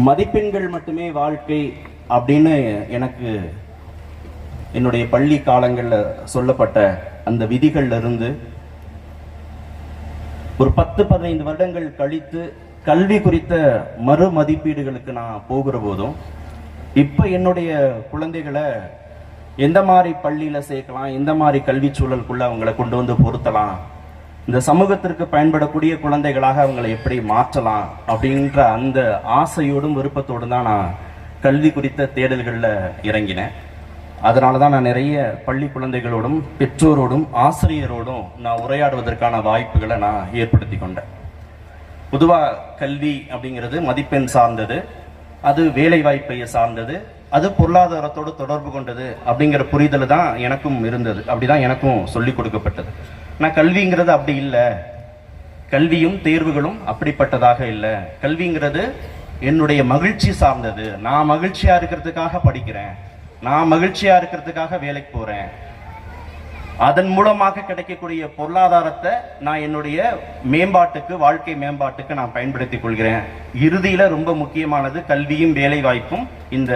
மதிப்பெண்கள் மட்டுமே வாழ்க்கை அப்படின்னு எனக்கு என்னுடைய பள்ளி காலங்களில் சொல்லப்பட்ட அந்த விதிகள்ல இருந்து ஒரு 10-15 வருடங்கள் கழித்து கல்வி குறித்த மறு மதிப்பீடுகளுக்கு நான் போகிற போதும் இப்ப என்னுடைய குழந்தைகளை எந்த மாதிரி பள்ளியில சேர்க்கலாம், எந்த மாதிரி கல்வி சூழலுக்குள்ள அவங்களை கொண்டு வந்து பொருத்தலாம், இந்த சமூகத்திற்கு பயன்படக்கூடிய குழந்தைகளாக அவங்களை எப்படி மாற்றலாம் அப்படின்ற அந்த ஆசையோடும் விருப்பத்தோடும் தான் நான் கல்வி குறித்த தேடல்களில் இறங்கினேன். அதனால தான் நான் நிறைய பள்ளி குழந்தைகளோடும் பெற்றோரோடும் ஆசிரியரோடும் நான் உரையாடுவதற்கான வாய்ப்புகளை நான் ஏற்படுத்தி கொண்டேன். பொதுவாக கல்வி அப்படிங்கிறது மதிப்பெண் சார்ந்தது, அது வேலை வாய்ப்பை சார்ந்தது, அது பொருளாதாரத்தோடு தொடர்பு கொண்டது அப்படிங்கிற புரிதல் தான் எனக்கும் இருந்தது. அப்படிதான் எனக்கும் சொல்லிக் கொடுக்கப்பட்டது. ஆனால் கல்விங்கிறது அப்படி இல்லை, கல்வியும் தேர்வுகளும் அப்படிப்பட்டதாக இல்லை. கல்விங்கிறது என்னுடைய மகிழ்ச்சி சார்ந்தது. நான் மகிழ்ச்சியா இருக்கிறதுக்காக படிக்கிறேன், நான் மகிழ்ச்சியா இருக்கிறதுக்காக வேலைக்கு போறேன், அதன் மூலமாக கிடைக்கக்கூடிய பொருளாதாரத்தை நான் என்னுடைய மேம்பாட்டுக்கு, வாழ்க்கை மேம்பாட்டுக்கு நான் பயன்படுத்திக் கொள்கிறேன். இறுதியில ரொம்ப முக்கியமானது கல்வியும் வேலை வாய்ப்பும் இந்த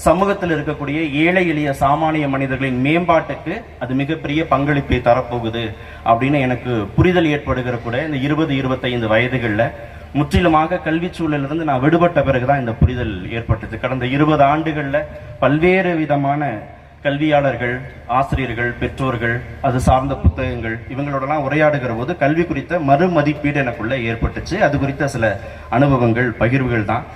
சமூகத்தில் இருக்கக்கூடிய ஏழை எளிய சாமானிய மனிதர்களின் மேம்பாட்டுக்கு அது மிகப்பெரிய பங்களிப்பை தரப்போகுது அப்படின்னு எனக்கு புரிதல் ஏற்படுகிற கூட இந்த 20-25 வயதுகளில் முற்றிலுமாக கல்வி சூழலிலிருந்து நான் விடுபட்ட பிறகுதான் இந்த புரிதல் ஏற்பட்டது. கடந்த 20 ஆண்டுகளில் பல்வேறு விதமான கல்வியாளர்கள், ஆசிரியர்கள், பெற்றோர்கள், அது சார்ந்த புத்தகங்கள் இவங்களோடலாம் உரையாடுகிற போது கல்வி குறித்த மறு மதிப்பீடு எனக்குள்ள ஏற்பட்டுச்சு. அது குறித்த சில அனுபவங்கள், பகிர்வுகள் தான்.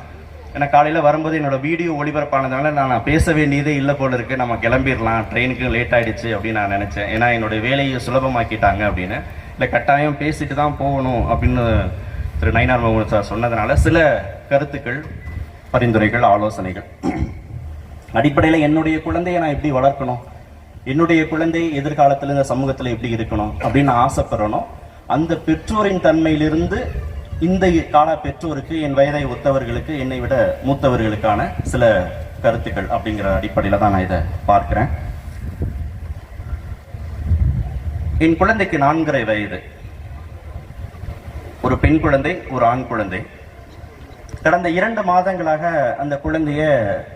ஏன்னா காலையில் வரும்போது என்னோட வீடியோ ஒளிபரப்பானதுனால நான் பேச வேண்டியதே இல்லை போல இருக்கு, நம்ம கிளம்பிடலாம், ட்ரெயினுக்கு லேட் ஆயிடுச்சு அப்படின்னு நான் நினைச்சேன். ஏன்னா என்னுடைய வேலையை சுலபமாக்கிட்டாங்க அப்படின்னு. இல்லை கட்டாயம் பேசிட்டு தான் போகணும் அப்படின்னு திரு நயினார் முகமது சார் சொன்னதுனால சில கருத்துக்கள், பரிந்துரைகள், ஆலோசனைகள். அடிப்படையில் என்னுடைய குழந்தையை நான் எப்படி வளர்க்கணும், என்னுடைய குழந்தை எதிர்காலத்தில் இந்த சமூகத்தில் எப்படி இருக்கணும் அப்படின்னு ஆசைப்படணும். அந்த பெற்றோரின் தன்மையிலிருந்து இந்த கால பெற்றோருக்கு, என் வயதை ஒத்தவர்களுக்கு, என்னை விட மூத்தவர்களுக்கான சில கருத்துக்கள் அப்படிங்கிற அடிப்படையில் தான் நான் இதை பார்க்கிறேன். என் குழந்தைக்கு 4.5 வயது. ஒரு பெண் குழந்தை, ஒரு ஆண் குழந்தை. கடந்த 2 மாதங்களாக அந்த குழந்தைய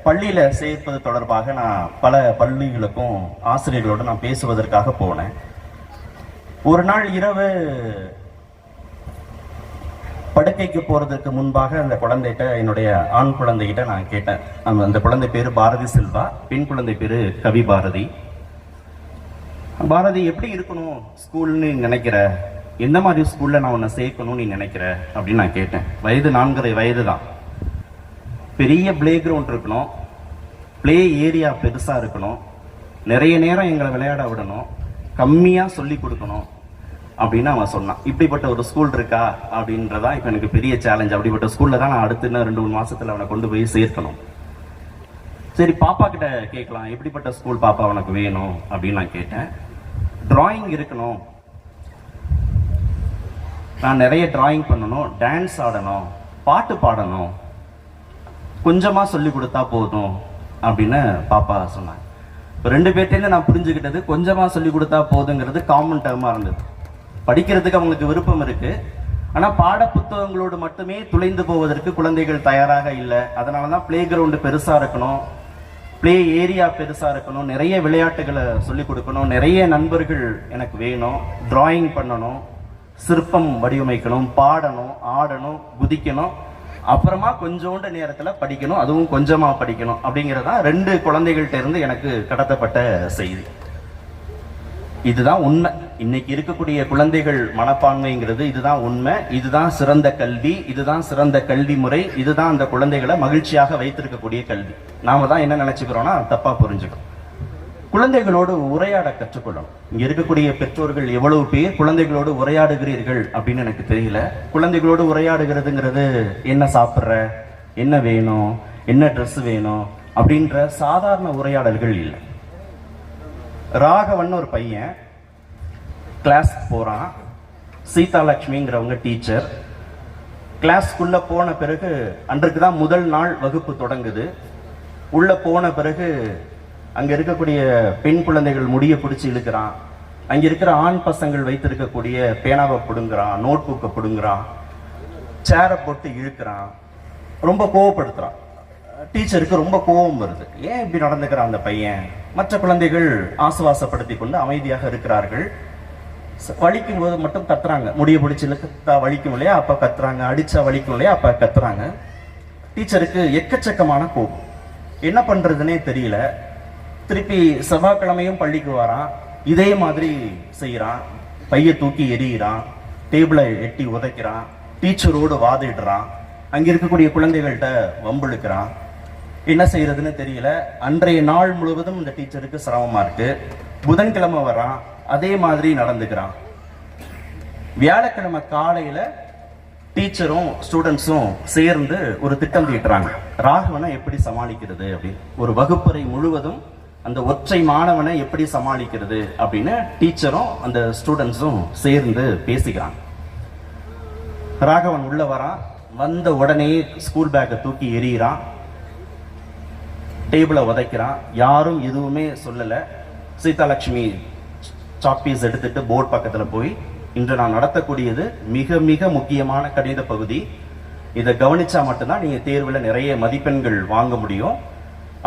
பள்ளியில சேர்ப்பது தொடர்பாக நான் பல பள்ளிகளுக்கும் ஆசிரியர்களோடு நான் பேசுவதற்காக போனேன். ஒரு நாள் இரவு படுக்கைக்கு போறதுக்கு முன்பாக அந்த குழந்தைகிட்ட, என்னுடைய ஆண் குழந்தைகிட்ட நான் கேட்டேன். அந்த குழந்தை பேரு பாரதி செல்வா, பெண் குழந்தை பேரு கவி பாரதி. பாரதி, எப்படி இருக்கணும் ஸ்கூல்னு நினைக்கிற, எந்த மாதிரி ஸ்கூல்ல நான் உன்னை சேர்க்கணும்னு நீ நினைக்கிற அப்படின்னு நான் கேட்டேன். வயது 4.5 வயது தான். பெரிய பிளே கிரவுண்ட் இருக்கணும், பிளே ஏரியா பெருசா இருக்கணும், நிறைய நேரம் எங்களை விளையாட விடணும், கம்மியா சொல்லி கொடுக்கணும் அப்படின்னு அவன் சொன்னான். இப்படிப்பட்ட ஒரு ஸ்கூல் இருக்கா அப்படின்றதான் இப்ப எனக்கு பெரிய சேலஞ்ச். அப்படிப்பட்ட ஸ்கூல்ல தான் நான் அடுத்து 2-3 மாசத்துல அவனை கொண்டு போய் சேர்க்கணும். சரி, பாப்பா கிட்ட கேட்கலாம், எப்படிப்பட்ட ஸ்கூல் பாப்பா உனக்கு வேணும் அப்படின்னு நான் கேட்டேன். டிராயிங் இருக்கணும், நான் நிறைய டிராயிங் பண்ணணும், டான்ஸ் ஆடணும், பாட்டு பாடணும், கொஞ்சமா சொல்லி கொடுத்தா போதும் அப்படின்னு பாப்பா சொன்னாங்க. இப்போ 2 பேர்ட்டேருந்து நான் புரிஞ்சுக்கிட்டது, கொஞ்சமா சொல்லி கொடுத்தா போதுங்கிறது காமன் டேர்மா இருந்தது. படிக்கிறதுக்கு அவங்களுக்கு விருப்பம் இருக்கு, ஆனா பாட புத்தகங்களோடு மட்டுமே துளைந்து போவதற்கு குழந்தைகள் தயாராக இல்லை. அதனாலதான் பிளே கிரவுண்டு பெருசா இருக்கணும், பிளே ஏரியா பெருசா இருக்கணும், நிறைய விளையாட்டுகளை சொல்லி கொடுக்கணும், நிறைய நண்பர்கள் எனக்கு வேணும், டிராயிங் பண்ணணும், சிற்பம் வடிவமைக்கணும், பாடணும், ஆடணும், குதிக்கணும், அப்புறமா கொஞ்சோண்டு நேரத்துல படிக்கணும், அதுவும் கொஞ்சமா படிக்கணும் அப்படிங்கிறதா 2 குழந்தைகள்ட்ட இருந்து எனக்கு கடத்தப்பட்ட செய்தி. இதுதான் உண்மை. இன்னைக்கு இருக்கக்கூடிய குழந்தைகள் மனப்பான்மைங்கிறது இதுதான் உண்மை, இதுதான் சிறந்த கல்வி, இதுதான் சிறந்த கல்வி முறை, இதுதான் அந்த குழந்தைகளை மகிழ்ச்சியாக வைத்திருக்கக்கூடிய கல்வி. நாம தான் என்ன நினைச்சுக்கிறோம்னா தப்பா புரிஞ்சுக்கணும். குழந்தைகளோடு உரையாட கற்றுக்கொள்ளணும். இங்க இருக்கக்கூடிய பெற்றோர்கள் எவ்வளவு பேர் குழந்தைகளோடு உரையாடுகிறீர்கள் அப்படின்னு எனக்கு தெரியல. குழந்தைகளோடு உரையாடுகிறதுங்கிறது என்ன சாப்பிட்ற, என்ன வேணும், என்ன ட்ரெஸ் வேணும் அப்படின்ற சாதாரண உரையாடல்கள் இல்லை. ராகவன் ஒரு பையன் கிளாஸ் போறான், சீதாலட்சுமிங்கிறவங்க டீச்சர். கிளாஸ்க்குள்ள போன பிறகு, அன்றைக்கு தான் முதல் நாள் வகுப்பு தொடங்குது. உள்ள போன பிறகு அங்க இருக்கக்கூடிய பெண் குழந்தைகள் முடிய பிடிச்சி இழுக்கிறான், அங்க இருக்கிற ஆண் பசங்கள் வைத்திருக்கக்கூடிய பேனாவை பிடுங்குறான், நோட் புக்கை பிடுங்குறான், சேரை போட்டு இழுக்கிறான். ரொம்ப கோவப்படுத்துறான். டீச்சருக்கு ரொம்ப கோபம் வருது. ஏன் இப்படி நடந்துக்கிறான் அந்த பையன்? மற்ற குழந்தைகள் ஆசுவாசப்படுத்தி கொண்டு அமைதியாக இருக்கிறார்கள். வலிக்கும் போது மட்டும் கத்துறாங்க. முடிய பிடிச்சி இழுத்தா வலிக்கும் இல்லையா, அப்ப கத்துறாங்க. அடிச்சா வலிக்கும் இல்லையா, அப்ப கத்துறாங்க. டீச்சருக்கு எக்கச்சக்கமான கோபம். என்ன பண்றதுன்னே தெரியல. திருப்பி செவ்வாய்க்கிழமையும் பள்ளிக்கு வரான். இதே மாதிரி செய்யறான். பைய தூக்கி எறிகிறான். டேபிளை எட்டி உதைக்கிறான். டீச்சரோடு வாதிடுறான். அங்க இருக்கக்கூடிய குழந்தைகள்கிட்ட வம்பிழுக்கிறான். என்ன செய்யறதுன்னு தெரியல. அன்றைய நாள் முழுவதும் இந்த டீச்சருக்கு சிரமமா இருக்கு. புதன்கிழமை வரான், அதே மாதிரி நடந்துக்கிறான். வியாழக்கிழமை காலையில டீச்சரும் ஸ்டூடெண்ட்ஸும் சேர்ந்து ஒரு திட்டம் தீட்டுறாங்க. ராகவனை எப்படி சமாளிக்கிறது அப்படின்னு. ஒரு வகுப்பறை முழுவதும் அந்த ஒற்றை மாணவனை எப்படி சமாளிக்கிறது அப்படின்னு டீச்சரும் அந்த ஸ்டூடெண்ட்ஸும் சேர்ந்து பேசிக்கிறாங்க. ராகவன் உள்ள வரான். வந்த உடனே ஸ்கூல் பேக்கை தூக்கி எறிகிறான். டேபிளை உதைக்கிறான். யாரும் எதுவுமே சொல்லல. சீதாலட்சுமி சாக்பீஸ் எடுத்துட்டு போர்டு பக்கத்துல போய், இன்று நான் நடத்தக்கூடியது மிக மிக முக்கியமான கணித பகுதி, இதை கவனிச்சா மட்டும்தான் நீங்க தேர்வுல நிறைய மதிப்பெண்கள் வாங்க முடியும்,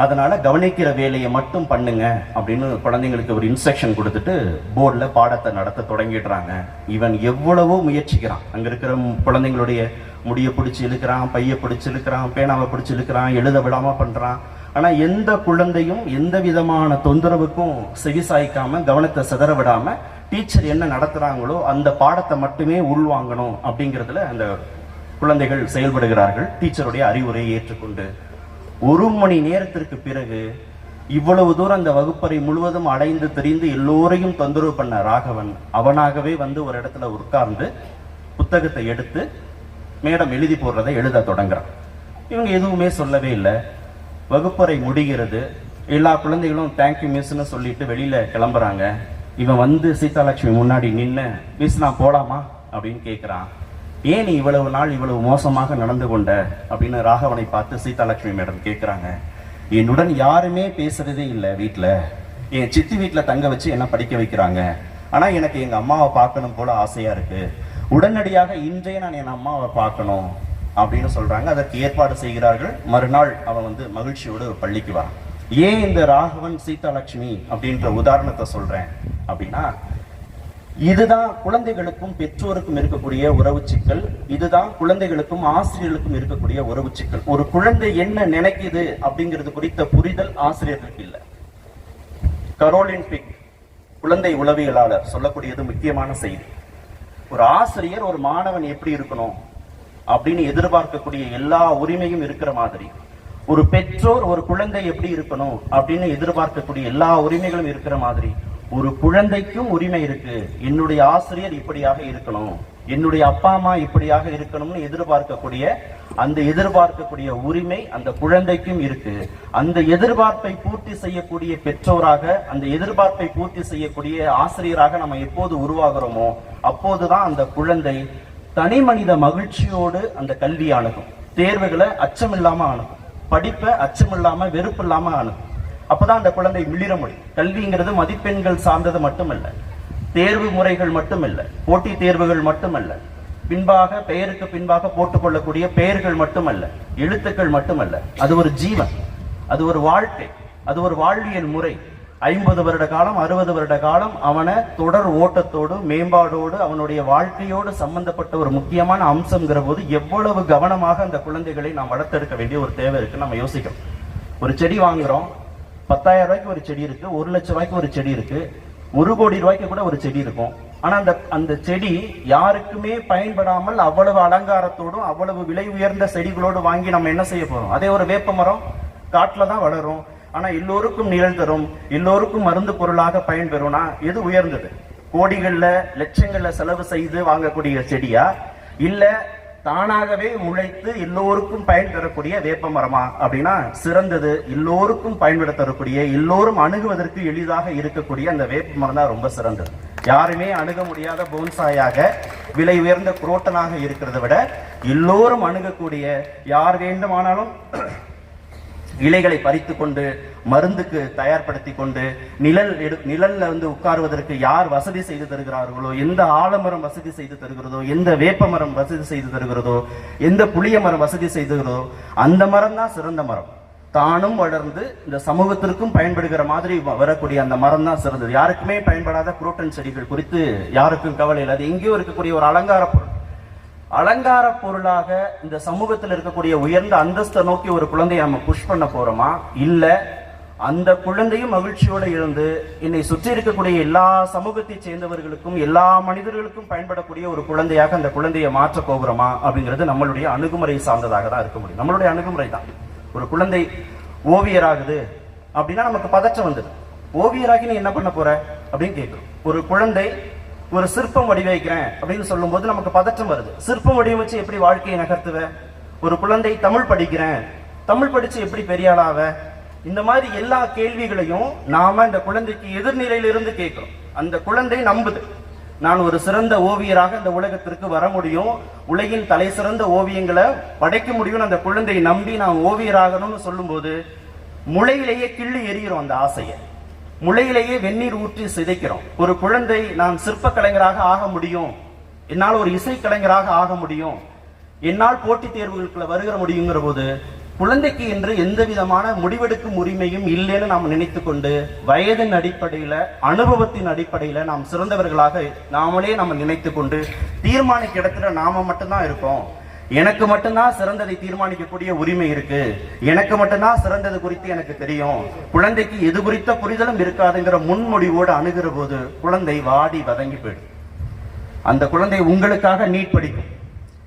அதனால கவனிக்கிற வேலையை மட்டும் பண்ணுங்க அப்படின்னு குழந்தைங்களுக்கு ஒரு இன்ஸ்ட்ரக்ஷன் கொடுத்துட்டு போர்டுல பாடத்தை நடத்த தொடங்கிடுறாங்க. இவன் எவ்வளவோ முயற்சிக்கிறான். அங்க இருக்கிற குழந்தைங்களுடைய முடிய பிடிச்சி இழுக்கிறான், பைய பிடிச்சி இழுக்கிறான், பேனாவை பிடிச்சி இழுக்கிறான், எழுத விடாம பண்றான். ஆனா எந்த குழந்தையும் எந்த விதமான தொந்தரவுக்கும் செவிசாய்க்காம, கவனத்தை சிதற விடாம டீச்சர் என்ன நடத்துறாங்களோ அந்த பாடத்தை மட்டுமே உள்வாங்கணும் அப்படிங்கிறதுல அந்த குழந்தைகள் செயல்படுகிறார்கள். டீச்சருடைய அறிவுரையை ஏற்றுக்கொண்டு 1 மணி நேரத்திற்கு பிறகு இவ்வளவு தூரம் அந்த வகுப்பறை முழுவதும் அடைந்து தெரிந்து எல்லோரையும் தொந்தரவு பண்ண ராகவன் அவனாகவே வந்து ஒரு இடத்துல உட்கார்ந்து புத்தகத்தை எடுத்து மேடம் எழுதி போடுறதை எழுத தொடங்குறான். இவங்க எதுவுமே சொல்லவே இல்லை. வகுப்பறை முடிகிறது. எல்லா குழந்தைகளும் தேங்க்யூ மிஸ்ன்னு சொல்லிட்டு வெளியில கிளம்புறாங்க. இவன் வந்து சீதாலட்சுமி முன்னாடி நின்று, மிஸ் நான் போலாமா அப்படின்னு கேட்கிறான். ஏன் நீ இவ்வளவு நாள் இவ்வளவு மோசமாக நடந்து கொண்ட அப்படின்னு ராகவனை பார்த்து சீதாலட்சுமி மேடம் கேட்கிறாங்க. என்னுடன் யாருமே பேசுறதே இல்லை வீட்டுல. என் சித்தி வீட்டுல தங்க வச்சு என்ன படிக்க வைக்கிறாங்க. ஆனா எனக்கு எங்க அம்மாவை பார்க்கணும் போல ஆசையா இருக்கு. உடனடியாக இன்றைய நான் என் அம்மாவை பார்க்கணும் அப்படின்னு சொல்றாங்க. அதற்கு ஏற்பாடு செய்கிறார்கள். மறுநாள் அவன் வந்து மகிழ்ச்சியோடு பள்ளிக்கு வரான். ஏன் இந்த ராகவன் சீதாலட்சுமி அப்படின்ற உதாரணத்தை சொல்றேன் அப்படின்னா, இதுதான் குழந்தைகளுக்கும் பெற்றோருக்கும் இருக்கக்கூடிய உறவு சிக்கல். இதுதான் குழந்தைகளுக்கும் ஆசிரியர்களுக்கும் இருக்கக்கூடிய உறவு சிக்கல். ஒரு குழந்தை என்ன நினைக்குது அப்படிங்கிறது குறித்த புரிதல் ஆசிரியர்களுக்கு இல்லை. கரோலின் பிக் குழந்தை உளவியலாளர் சொல்லக்கூடியது முக்கியமான செய்தி. ஒரு ஆசிரியர் ஒரு மாணவன் எப்படி இருக்கணும் அப்படின்னு எதிர்பார்க்கக்கூடிய எல்லா உரிமையும் இருக்கிற மாதிரி, ஒரு பெற்றோர் ஒரு குழந்தை எப்படி இருக்கணும் அப்படின்னு எதிர்பார்க்கக்கூடிய எல்லா உரிமைகளும் இருக்கிற மாதிரி, ஒரு குழந்தைக்கும் உரிமை இருக்கு. என்னுடைய ஆசிரியர் இப்படியாக இருக்கணும், என்னுடைய அப்பா அம்மா இப்படியாக இருக்கணும்னு எதிர்பார்க்கக்கூடிய உரிமை அந்த குழந்தைக்கும் இருக்கு. அந்த எதிர்பார்ப்பை பூர்த்தி செய்யக்கூடிய பெற்றோராக, அந்த எதிர்பார்ப்பை பூர்த்தி செய்யக்கூடிய ஆசிரியராக நம்ம எப்போது உருவாகிறோமோ அப்போதுதான் அந்த குழந்தை தனி மனித மகிழ்ச்சியோடு அந்த கல்வி அணுகும். தேர்வுகளை அச்சம் இல்லாம அணுகும். படிப்பை அச்சம் இல்லாம வெறுப்பு இல்லாம அணுகும். அப்பதான் அந்த குழந்தை மிளிர முடியும். கல்விங்கிறது மதிப்பெண்கள் சார்ந்தது மட்டுமல்ல, தேர்வு முறைகள் மட்டுமல்ல, போட்டி தேர்வுகள் மட்டுமல்ல, பின்பாக பெயருக்கு பின்பாக போட்டுக்கொள்ளக்கூடிய பெயர்கள் மட்டுமல்ல, எழுத்துக்கள் மட்டுமல்ல. அது ஒரு ஜீவன், அது ஒரு வாழ்க்கை, அது ஒரு வாழ்வியல் முறை. 50 வருட காலம் 60 வருட காலம் அவனை தொடர் ஓட்டத்தோடு மேம்பாடோடு அவனுடைய வாழ்க்கையோடு சம்பந்தப்பட்ட ஒரு முக்கியமான அம்சம்ங்கிற போது எவ்வளவு கவனமாக அந்த குழந்தைகளை நாம் வளர்த்தெடுக்க வேண்டிய ஒரு தேவை இருக்கு. நம்ம யோசிக்கிறோம். ஒரு செடி வாங்குறோம், 10,000 ரூபாய்க்கு ஒரு செடி இருக்கு, 1 லட்சம் ரூபாய்க்கு ஒரு செடி இருக்கு, 1 கோடி ரூபாய்க்கு கூட ஒரு செடி இருக்கும். ஆனா அந்த செடி யாருக்குமே பயன்படாமல் அவ்வளவு அலங்காரத்தோடும் அவ்வளவு விலை உயர்ந்த செடிகளோடு வாங்கி நம்ம என்ன செய்ய போறோம்? அதே ஒரு வேப்ப மரம் காட்டுல தான் வளரும். ஆனா எல்லோருக்கும் நிழல் தரும், எல்லோருக்கும் மருந்து பொருளாக பயன்பெறும்னா எது உயர்ந்தது? கோடிகள்ல லட்சங்கள்ல செலவு செய்து வாங்கக்கூடிய செடியா, இல்ல தானாகவே முளைத்து எல்லோருக்கும் பயன் தரக்கூடிய வேப்ப மரமா அப்படின்னா சிறந்தது எல்லோருக்கும் பயன்பட தரக்கூடிய, எல்லோரும் அணுகுவதற்கு எளிதாக இருக்கக்கூடிய அந்த வேப்ப மரம் தான் ரொம்ப சிறந்தது. யாருமே அணுக முடியாத போன்சாயாக விலை உயர்ந்த குரோட்டனாக இருக்கிறத விட எல்லோரும் அணுகக்கூடிய, யார் வேண்டுமானாலும் இலைகளை பறித்து கொண்டு மருந்துக்கு தயார்படுத்தி கொண்டு நிழல்ல உட்காருவதற்கு யார் வசதி செய்து தருகிறார்களோ, எந்த ஆலமரம் வசதி செய்து தருகிறதோ, எந்த வேப்ப மரம் வசதி செய்து தருகிறதோ, எந்த புளிய மரம் வசதி செய்துகிறதோ அந்த மரம் தான் சிறந்த மரம். தானும் வளர்ந்து இந்த சமூகத்திற்கும் பயன்படுகிற மாதிரி வரக்கூடிய அந்த மரம் தான் சிறந்தது. யாருக்குமே பயன்படாத குரோட்டன் செடிகள் குறித்து யாருக்கும் கவலை இல்லை. அது எங்கேயோ இருக்கக்கூடிய ஒரு அலங்கார பொருள். அலங்கார பொருளாக இந்த சமூகத்தில் இருக்கக்கூடிய உயர்ந்த அந்தஸ்தை நோக்கி ஒரு குழந்தையை நம்ம புஷ் பண்ண போறோமா? இல்ல அந்த குழந்தையும் மகிழ்ச்சியோடு இருந்து என்னை சுற்றி இருக்கக்கூடிய எல்லா சமூகத்தை சேர்ந்தவர்களுக்கும் எல்லா மனிதர்களுக்கும் பயன்படக்கூடிய ஒரு குழந்தையாக அந்த குழந்தையை மாற்ற போகிறோமா அப்படிங்கிறது நம்மளுடைய அணுகுமுறை சார்ந்ததாக தான் இருக்க முடியும். நம்மளுடைய அணுகுமுறை தான். ஒரு குழந்தை ஓவியராகுது அப்படின்னா நமக்கு பதற்றம் வந்தது. ஓவியராகி நீ என்ன பண்ண போற அப்படின்னு கேட்கிறோம். ஒரு குழந்தை ஒரு சிற்பம் வடிவமைக்கிறேன் அப்படின்னு சொல்லும் போது நமக்கு பதற்றம் வருது. சிற்பம் வடிவமைச்சு எப்படி வாழ்க்கையை நகர்த்துவ? ஒரு குழந்தை தமிழ் படிக்கிறேன், தமிழ் படிச்சு எப்படி பெரியாளாவ? இந்த மாதிரி எல்லா கேள்விகளையும் நாம இந்த குழந்தைக்கு எதிர்நிலையிலிருந்து கேட்கிறோம். அந்த குழந்தை நம்புது, நான் ஒரு சிறந்த ஓவியராக இந்த உலகத்திற்கு வர முடியும், உலகின் தலை சிறந்த ஓவியங்களை படைக்க முடியும். அந்த குழந்தை நம்பி நான் ஓவியராகணும்னு சொல்லும் போது முளையிலேயே கிள்ளி எறிகிறோம். அந்த ஆசையை முளையிலேயே வெந்நீர் ஊற்றி சிதைக்கிறோம். ஒரு குழந்தை நான் சிற்ப கலைஞராக ஆக முடியும், என்னால் ஒரு இசை கலைஞராக ஆக முடியும், என்னால் போட்டித் தேர்வுகளுக்குள்ள வருகிற முடியுங்கிற போது குழந்தைக்கு என்று எந்த விதமான முடிவெடுக்கும் உரிமையும் இல்லைன்னு நாம் நினைத்து கொண்டு வயதின் அடிப்படையில அனுபவத்தின் அடிப்படையில நாம் சிறந்தவர்களாக நாமளே நம்ம நினைத்து கொண்டு தீர்மானிக்க இடத்துல நாம மட்டும்தான் இருப்போம். எனக்கு மட்டும்தான் சிறந்ததை தீர்மானிக்கக்கூடிய உரிமை இருக்கு, எனக்கு மட்டும்தான் சிறந்தது குறித்து எனக்கு தெரியும், குழந்தைக்கு எது குறித்த புரிதலும் இருக்காதுங்கிற முன்மொழிவோடு அணுகிற போது குழந்தை வாடி வதங்கி போயிடும். அந்த குழந்தை உங்களுக்காக நீட் படிக்கும்,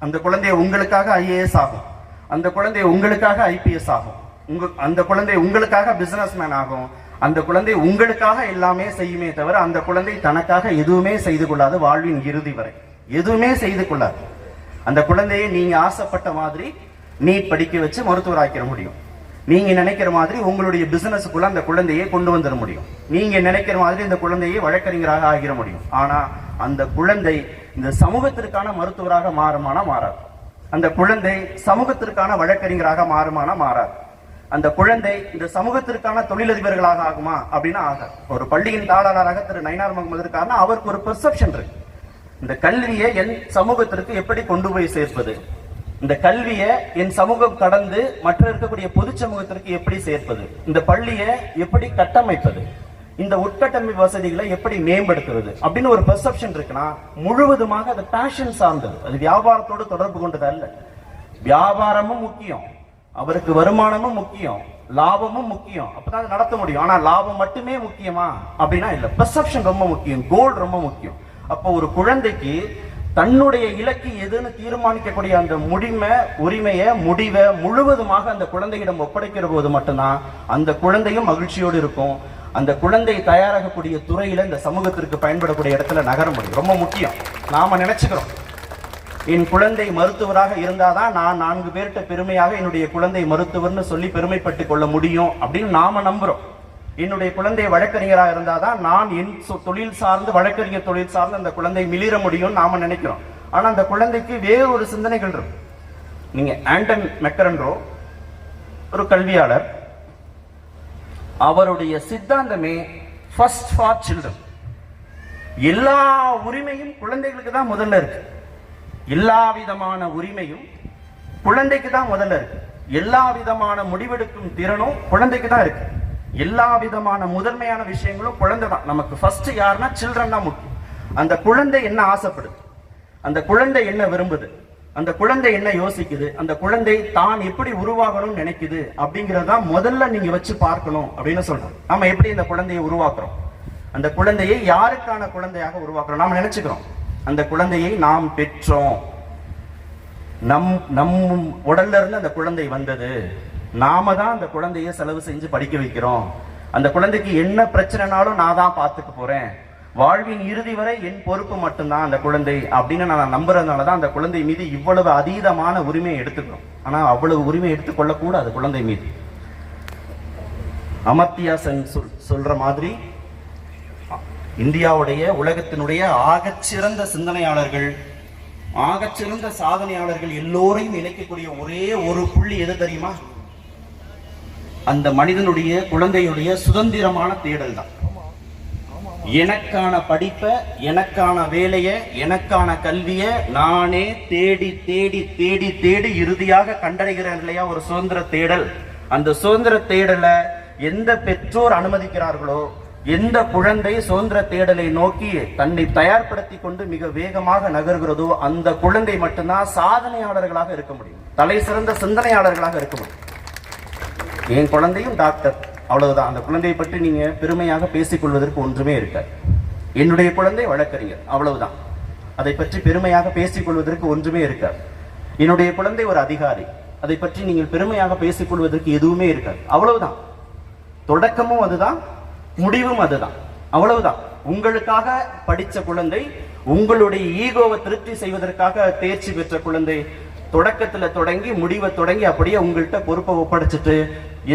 அந்த குழந்தை உங்களுக்காக ஐஏஎஸ் ஆகும், அந்த குழந்தை உங்களுக்காக ஐபிஎஸ் ஆகும், அந்த குழந்தை உங்களுக்காக பிசினஸ் மேன் ஆகும். அந்த குழந்தை உங்களுக்காக எல்லாமே செய்யுமே தவிர அந்த குழந்தை தனக்காக எதுவுமே செய்து கொள்ளாது. வாழ்வின் இறுதி வரை எதுவுமே செய்து கொள்ளாது. அந்த குழந்தையை நீங்க ஆசைப்பட்ட மாதிரி நீட் படிக்க வச்சு மருத்துவர் ஆக்கிட முடியும். நீங்க நினைக்கிற மாதிரி உங்களுடைய பிசினஸுக்குள்ள அந்த குழந்தையை கொண்டு வந்துட முடியும். நீங்க நினைக்கிற மாதிரி இந்த குழந்தையை வழக்கறிஞராக ஆகிட முடியும். ஆனா அந்த குழந்தை இந்த சமூகத்திற்கான மருத்துவராக மாறுமானா மாறாது. அந்த குழந்தை சமூகத்திற்கான வழக்கறிஞராக மாறுமானா மாறாது. அந்த குழந்தை இந்த சமூகத்திற்கான தொழிலதிபர்களாக ஆகுமா அப்படின்னா ஆகாது. ஒரு பள்ளியின் தாளாளராக திரு நயினார் முகமது இருக்காருன்னா அவருக்கு ஒரு பெர்செப்ஷன் இருக்கு. இந்த கல்வியை என் சமூகத்திற்கு எப்படி கொண்டு போய் சேர்ப்பது, இந்த கல்வியை என் சமூகம் கடந்து மற்ற இருக்கக்கூடிய பொது சமூகத்திற்கு எப்படி சேர்ப்பது, இந்த பள்ளியை எப்படி கட்டமைப்பது, இந்த உட்கட்டமைப்பு வசதிகளை எப்படி மேம்படுத்துவது அப்படின்னு ஒரு பெர்செப்ஷன் இருக்குன்னா முழுவதுமாக அது பேஷன் சார்ந்தது. அது வியாபாரத்தோடு தொடர்பு கொண்டது அல்ல. வியாபாரமும் முக்கியம், அவருக்கு வருமானமும் முக்கியம், லாபமும் முக்கியம், அப்பதான் அது நடத்த முடியும். ஆனா லாபம் மட்டுமே முக்கியமா அப்படின்னா இல்ல. பெர்செப்ஷன் ரொம்ப முக்கியம், கோல் ரொம்ப முக்கியம். அப்போ ஒரு குழந்தைக்கு தன்னுடைய இலக்கு எதுன்னு தீர்மானிக்கக்கூடிய அந்த உரிமையை முடிவை முழுவதுமாக அந்த குழந்தையிடம் ஒப்படைக்கிற போது மட்டும்தான் அந்த குழந்தையும் மகிழ்ச்சியோடு இருக்கும். அந்த குழந்தை தயாராகக்கூடிய துறையில இந்த சமூகத்திற்கு பயன்படக்கூடிய இடத்துல நகர முடியும். ரொம்ப முக்கியம். நாம நினைச்சுக்கிறோம் என் குழந்தை மருத்துவராக இருந்தாதான் நான் 4 பேர்கிட்ட பெருமையாக என்னுடைய குழந்தை மருத்துவர்னு சொல்லி பெருமைப்பட்டுக் கொள்ள முடியும் அப்படின்னு நாம நம்புறோம். என்னுடைய குழந்தை வழக்கறிஞராக இருந்தாதான் நான் என் தொழில் சார்ந்து வழக்கறிஞர் தொழில் சார்ந்து அந்த குழந்தை மிளிர முடியும் நாம நினைக்கிறோம். ஆனா அந்த குழந்தைக்கு வேறு ஒரு சிந்தனைகள் இருக்கு. நீங்க ஆண்டன் மெக்கரன்ரோ ஒரு கல்வியாளர், அவருடைய சித்தாந்தமே ஃபர்ஸ்ட் ஃபார் சில்ட்ரன். எல்லா உரிமையும் குழந்தைகளுக்கு தான் முதல்ல இருக்கு. எல்லா விதமான உரிமையும் குழந்தைக்கு தான் முதல்ல இருக்கு. எல்லா விதமான முடிவெடுக்கும் திறனும் குழந்தைக்கு தான் இருக்கு. எல்லா விதமான முதன்மையான விஷயங்களும் குழந்தை தான். நமக்கு ஃபர்ஸ்ட் யாருன்னா சில்ட்ரன் தான் முக்கியம். அந்த குழந்தை என்ன ஆசைப்படுது, அந்த குழந்தை என்ன விரும்புது, அந்த குழந்தை என்ன யோசிக்குது, அந்த குழந்தை தான் எப்படி உருவாகணும்னு நினைக்குது அப்படிங்கறத முதல்ல நீங்க வச்சு பார்க்கணும் அப்படின்னு சொல்றோம். நாம எப்படி இந்த குழந்தையை உருவாக்குறோம், அந்த குழந்தையை யாருக்கான குழந்தையாக உருவாக்குறோம் நாம நினைச்சுக்கிறோம். அந்த குழந்தையை நாம் பெற்றோம், நம் உடல்ல இருந்து அந்த குழந்தை வந்தது, நாம தான் அந்த குழந்தைய செலவு செஞ்சு படிக்க வைக்கிறோம், அந்த குழந்தைக்கு என்ன பிரச்சனைனாலும் நான் தான் பார்த்துக்க போறேன், வாழ்வின் இறுதி வரை என் பொறுப்பு மட்டும்தான் அந்த குழந்தை அப்படின்னு நான் நம்புறதுனாலதான் அந்த குழந்தை மீது இவ்வளவு அதீதமான உரிமையை எடுத்துக்கிறோம். ஆனா அவ்வளவு உரிமை எடுத்துக்கொள்ள கூடாது குழந்தை மீது. அமர்த்தியா சென் சொல்ற மாதிரி இந்தியாவுடைய உலகத்தினுடைய ஆகச்சிறந்த சிந்தனையாளர்கள், ஆகச்சிறந்த சாதனையாளர்கள் எல்லோரையும் இணைக்கக்கூடிய ஒரே ஒரு புள்ளி எது தெரியுமா? அந்த மனிதனுடைய குழந்தையுடைய சுதந்திரமான தேடல் தான். எனக்கான படிப்பை, எனக்கான வேலையை, எனக்கான கல்வியை நானே தேடி தேடி தேடி தேடி இறுதியாக கண்டடைகிறேன் இல்லையா ஒரு சுதந்திர தேடல். அந்த சுதந்திர தேடலை எந்த பெற்றோர் அனுமதிக்கிறார்களோ, எந்த குழந்தை சுதந்திர தேடலை நோக்கி தன்னை தயார்படுத்தி கொண்டு மிக வேகமாக நகர்கிறதோ அந்த குழந்தை மட்டும்தான் சாதனையாளர்களாக இருக்க முடியும், தலை சிறந்த சிந்தனையாளர்களாக இருக்க முடியும். என் குழந்தையும் டாக்டர், அவ்வளவுதான். அந்த குழந்தையை பற்றி நீங்க பெருமையாக பேசிக் கொள்வதற்கு ஒன்றுமே இருக்காது. என்னுடைய குழந்தை வழக்கறிஞர், அவ்வளவுதான். அதை பற்றி பெருமையாக பேசிக் கொள்வதற்கு ஒன்றுமே இருக்காது. என்னுடைய குழந்தை ஒரு அதிகாரி, அதை பற்றி நீங்கள் பெருமையாக பேசிக் கொள்வதற்கு எதுவுமே இருக்காது, அவ்வளவுதான். தொடக்கமும் அதுதான், முடிவும் அதுதான், அவ்வளவுதான். உங்களுக்காக படித்த குழந்தை, உங்களுடைய ஈகோவை திருப்தி செய்வதற்காக தேர்ச்சி பெற்ற குழந்தை, தொடக்கத்துல தொடங்கி முடிவை தொடங்கி அப்படியே உங்கள்கிட்ட பொறுப்பை ஒப்படைச்சிட்டு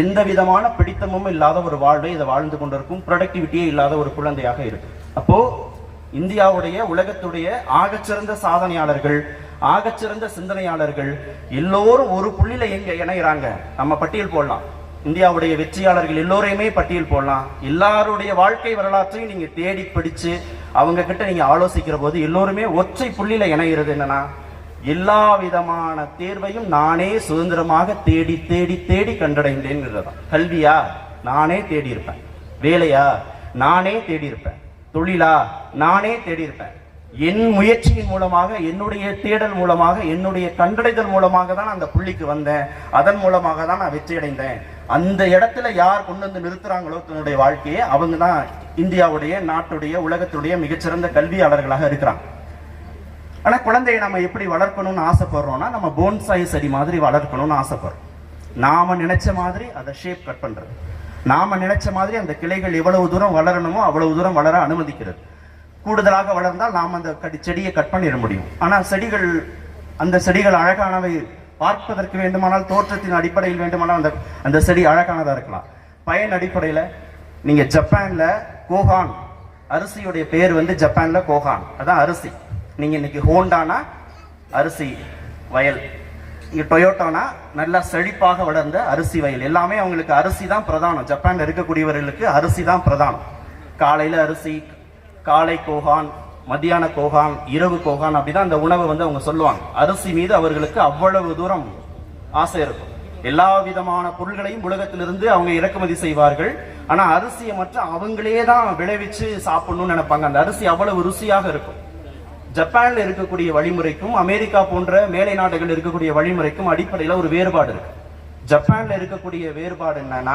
எந்த விதமான பிடித்தமும் இல்லாத ஒரு வாழ்வை இதை வாழ்ந்து கொண்டிருக்கும், ப்ரொடக்டிவிட்டியே இல்லாத ஒரு குழந்தையாக இருக்கு. அப்போ இந்தியாவுடைய, உலகத்துடைய ஆகச்சிறந்த சாதனையாளர்கள், ஆகச்சிறந்த சிந்தனையாளர்கள் எல்லோரும் ஒரு புள்ளியில எங்க இணைகிறாங்க, நம்ம பட்டியல் போடலாம். இந்தியாவுடைய வெற்றியாளர்கள் எல்லோரையுமே பட்டியல் போடலாம். எல்லாருடைய வாழ்க்கை வரலாற்றையும் நீங்க தேடி பிடிச்சு அவங்க கிட்ட நீங்க ஆலோசிக்கிற போது எல்லோருமே ஒற்றை புள்ளியில இணைகிறது என்னன்னா, எல்லா விதமான தேர்வையும் நானே சுதந்திரமாக தேடி தேடி தேடி கண்டடைந்தேன். கல்வியா நானே தேடி இருப்பேன், வேலையா நானே தேடி இருப்பேன், தொழிலா நானே தேடி இருப்பேன். என் முயற்சியின் மூலமாக, என்னுடைய தேடல் மூலமாக, என்னுடைய கண்டடைதல் மூலமாக தான் அந்த புள்ளிக்கு வந்தேன். அதன் மூலமாக தான் நான் வெற்றி அடைந்தேன். அந்த இடத்துல யார் கொண்டு வந்து நிறுத்துறாங்களோ தன்னுடைய வாழ்க்கையை, அவங்க தான் இந்தியாவுடைய, நாட்டுடைய, உலகத்துடைய மிகச்சிறந்த கல்வியாளர்களாக இருக்கிறாங்க. ஆனா குழந்தையை நம்ம எப்படி வளர்க்கணும்னு ஆசைப்படுறோம்னா, நம்ம போன்சாய் செடி மாதிரி வளர்க்கணும்னு ஆசைப்படுறோம். நாம நினைச்ச மாதிரி அதை ஷேப் கட் பண்றது, நாம நினைச்ச மாதிரி அந்த கிளைகள் எவ்வளவு தூரம் வளரணுமோ அவ்வளவு தூரம் வளர அனுமதிக்கிறது. கூடுதலாக வளர்ந்தால் நாம் அந்த செடியை கட் பண்ணிட முடியும். ஆனால் செடிகள், அந்த செடிகள் அழகானவை, பார்ப்பதற்கு வேண்டுமானால், தோற்றத்தின் அடிப்படையில் வேண்டுமானால் அந்த செடி அழகானதா இருக்கலாம். பயன் அடிப்படையில் நீங்க ஜப்பான்ல கோஹான், அரிசியுடைய பேர் வந்து ஜப்பான்ல கோஹான், அதான் அரிசி. நீங்க இன்னைக்கு ஹோண்டானா அரிசி வயல், இங்க டொயோட்டோனா நல்லா செழிப்பாக வளர்ந்த அரிசி வயல். எல்லாமே அவங்களுக்கு அரிசி தான் பிரதானம். ஜப்பான்ல இருக்கக்கூடியவர்களுக்கு அரிசி தான் பிரதானம். காலையில அரிசி, காலை கோகான், மத்தியான கோகான், இரவு கோகான், அப்படிதான் அந்த உணவை வந்து அவங்க சொல்லுவாங்க. அரிசி மீது அவர்களுக்கு அவ்வளவு தூரம் ஆசை இருக்கும். எல்லா விதமான பொருள்களையும் உலகத்திலிருந்து அவங்க இறக்குமதி செய்வார்கள். ஆனா அரிசியை மட்டும் அவங்களே தான் விளைவிச்சு சாப்பிடணும்னு நினைப்பாங்க. அந்த அரிசி அவ்வளவு ருசியாக இருக்கும். ஜப்பான்ல இருக்கக்கூடிய வழிமுறைக்கும் அமெரிக்கா போன்ற மேலை நாடுகள் இருக்கக்கூடிய வழிமுறைக்கும் அடிப்படையில் ஒரு வேறுபாடு இருக்கு. ஜப்பான்ல இருக்கக்கூடிய வேறுபாடு என்னன்னா,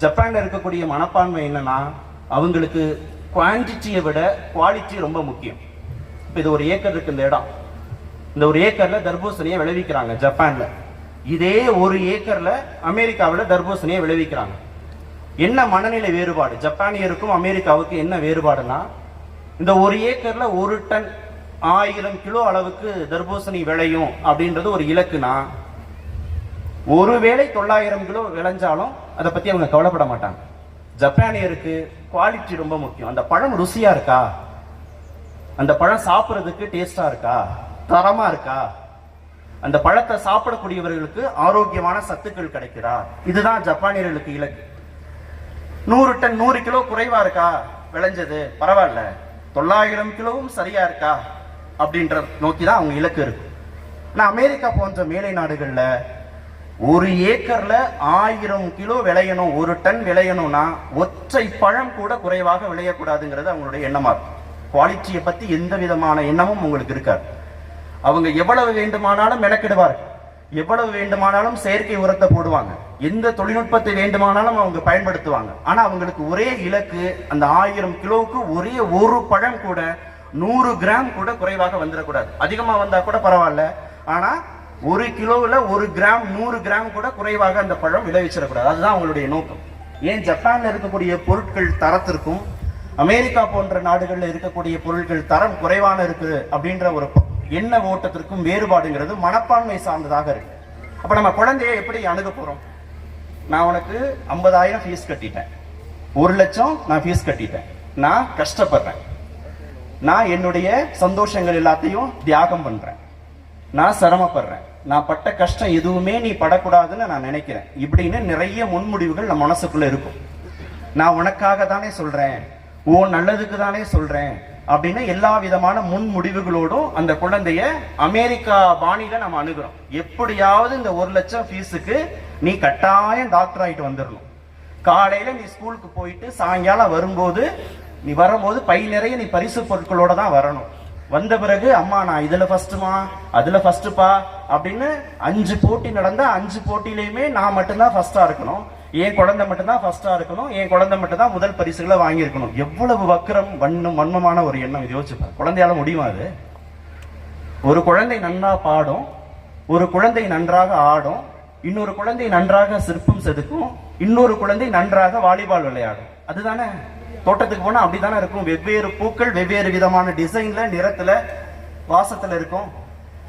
ஜப்பான்ல இருக்கக்கூடிய மனப்பான்மை என்னன்னா, அவங்களுக்கு குவான்டிட்டியை விட குவாலிட்டி ரொம்ப முக்கியம். இப்போ இது ஒரு ஏக்கர் இருக்கு இந்த இடம், இந்த ஒரு ஏக்கர்ல தர்பூசணியை விளைவிக்கிறாங்க ஜப்பான்ல. இதே ஒரு ஏக்கர்ல அமெரிக்காவில் தர்பூசணியை விளைவிக்கிறாங்க. என்ன மனநிலை வேறுபாடு ஜப்பானியருக்கும் அமெரிக்காவுக்கு என்ன வேறுபாடுனா, இந்த ஒரு ஏக்கர்ல 1 டன் 1000 கிலோ அளவுக்கு தர்பூசணி விளையும் அப்படின்றது ஒரு இலக்குனா, ஒருவேளை 900 கிலோ விளைஞ்சாலும் அதை பத்தி அவங்க கவலைப்பட மாட்டாங்க. ஜப்பானியருக்கு குவாலிட்டி ரொம்ப முக்கியம். அந்த பழம் ருசியா இருக்கா, அந்த பழம் சாப்பிட்றதுக்கு டேஸ்டா இருக்கா, தரமா இருக்கா, அந்த பழத்தை சாப்பிடக்கூடியவர்களுக்கு ஆரோக்கியமான சத்துக்கள் கிடைக்கிறா, இதுதான் ஜப்பானியர்களுக்கு இலக்கு. 100 டன் 100 கிலோ குறைவா இருக்கா விளைஞ்சது, பரவாயில்ல, 900 கிலோவும் சரியா இருக்கா அப்படின்ற நோக்கிதான் அவங்க இலக்கு இருக்கு. ஆனா அமெரிக்கா போன்ற மேலை நாடுகள்ல ஒரு ஏக்கர்ல 1000 கிலோ விளையணும், 1 டன் விளையணும்னா ஒற்றை பழம் கூட குறைவாக விளையக்கூடாதுங்கிறது அவங்களுடைய எண்ணமா இருக்கும். குவாலிட்டியை பத்தி எந்த விதமான எண்ணமும் உங்களுக்கு இருக்காது. அவங்க எவ்வளவு வேண்டுமானாலும் மெனக்கிடுவார்கள், எவ்வளவு வேண்டுமானாலும் செயற்கை உரத்தை போடுவாங்க, எந்த தொழில்நுட்பத்தை வேண்டுமானாலும் அவங்க பயன்படுத்துவாங்க. ஆனா அவங்களுக்கு ஒரே இலக்கு, அந்த 1000 கிலோவுக்கு ஒரே ஒரு பழம் கூட 100 கிராம் கூட குறைவாக வந்துடக்கூடாது. அதிகமா வந்தா கூட பரவாயில்ல, ஆனா 1 கிலோவில் 1 கிராம் 100 கிராம் கூட குறைவாக அந்த பழம் விளைவிச்சிடக்கூடாது. அதுதான் அவங்களுடைய நோக்கம். ஏன் ஜப்பான்ல இருக்கக்கூடிய பொருட்கள் தரத்திற்கும் அமெரிக்கா போன்ற நாடுகள்ல இருக்கக்கூடிய பொருட்கள் தரம் குறைவான இருக்கு அப்படின்ற ஒரு எண்ண ஓட்டத்திற்கும் வேறுபாடுங்கிறது மனப்பான்மை சார்ந்ததாக இருக்கு. அப்ப நம்ம குழந்தைய எப்படி அணுக போறோம்? நான் உனக்கு 50,000 ஃபீஸ் கட்டிட்டேன், 1 லட்சம் நான் ஃபீஸ் கட்டிட்டேன், நான் கஷ்டப்படுறேன், நான் என்னுடைய சந்தோஷங்கள் எல்லாத்தையும் தியாகம் பண்றேன், நான் சிரமப்படுறேன், நான் பட்ட கஷ்டம் எதுவுமே நீ படக்கூடாதுன்னு நான் நினைக்கிறேன் இப்படின்னு நிறைய முன்முடிவுகள் நம்ம மனசுக்குள்ள இருக்கும். நான் உனக்காக தானே சொல்றேன், உன் நல்லதுக்கு தானே சொல்றேன் அப்படின்னு எல்லா விதமான முன்முடிவுகளோடும் அந்த குழந்தைய அமெரிக்கா பாணியில நம்ம அணுகிறோம். எப்படியாவது இந்த 1 லட்சம் ஃபீஸுக்கு நீ கட்டாயம் டாக்டர் ஆயிட்டு வந்துடணும். காலையில நீ ஸ்கூலுக்கு போயிட்டு சாயங்காலம் வரும்போது பை நிறைய நீ பரிசு பொருட்களோட தான் வரணும். வந்த பிறகு அம்மா நான் இதுல ஃபர்ஸ்ட்மா அதுல ஃபர்ஸ்ட்பா அப்படின்னு 5 போட்டி நடந்தா 5 போட்டியிலையுமே நான் மட்டும்தான் ஃபர்ஸ்டா இருக்கணும், என் குழந்தை மட்டும்தான் ஃபர்ஸ்டா இருக்கணும், என் குழந்தை மட்டும்தான் முதல் பரிசுகளை வாங்கியிருக்கணும். எவ்வளவு வக்கரம் வன்மமான ஒரு எண்ணம் இது. யோசிச்சுப்பேன், குழந்தையால முடியுமா அது? ஒரு குழந்தை நன்றா பாடும், ஒரு குழந்தை நன்றாக ஆடும், இன்னொரு குழந்தை நன்றாக சிற்பம் செதுக்கும், இன்னொரு குழந்தை நன்றாக வாலிபால் விளையாடும். அதுதானே தோட்டத்துக்கு போனா அப்படித்தானே இருக்கும். வெவ்வேறு பூக்கள் வெவ்வேறு விதமான டிசைன்ல, நிறத்துல, வாசத்துல இருக்கும்.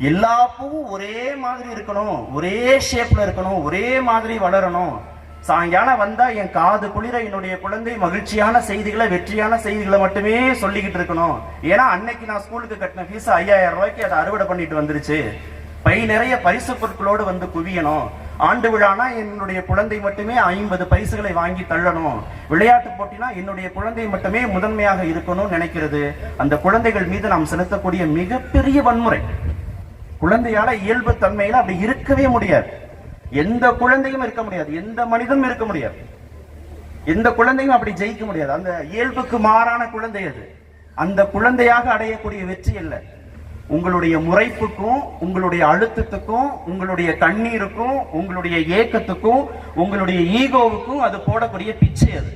எல்லா பூவும் ஒரே மாதிரி இருக்கணும், ஒரே ஷேப்ல இருக்கணும், ஒரே மாதிரி வளரணும். சாயங்காலம் வந்தா என் காது குளிர என்னுடைய குழந்தை மகிழ்ச்சியான செய்திகளை, வெற்றியான செய்திகளை மட்டுமே சொல்லிக்கிட்டு இருக்கணும். ஏன்னா அன்னைக்கு நான் ஸ்கூலுக்கு கட்டின ஃபீஸ் 5000 ரூபாய்க்கு அதை அறுவடை பண்ணிட்டு வந்துருச்சு. பை நிறைய பரிசு பொருட்களோடு வந்து குவியணும். ஆண்டு விழானா என்னுடைய குழந்தை மட்டுமே 50 பரிசுகளை வாங்கி தள்ளணும். விளையாட்டு போட்டினா என்னுடைய குழந்தை மட்டுமே முதன்மையாக இருக்கணும்னு நினைக்கிறது அந்த குழந்தைகள் மீது நாம் செலுத்தக்கூடிய மிகப்பெரிய வன்முறை. குழந்தையால இயல்பு தன்மையில அப்படி இருக்கவே முடியாது. எந்த குழந்தையும் இருக்க முடியாது, எந்த மனிதனும் இருக்க முடியாது, எந்த குழந்தையும் அப்படி ஜெயிக்க முடியாது. அந்த இயல்புக்கு மாறான குழந்தை அது. அந்த குழந்தையாக அடையக்கூடிய வெற்றி இல்லை. உங்களுடைய முறைப்புக்கும், உங்களுடைய அழுத்தத்துக்கும், உங்களுடைய கண்ணீருக்கும், உங்களுடைய ஏக்கத்துக்கும், உங்களுடைய ஈகோவுக்கும் அது போடக்கூடிய பிச்சை அது.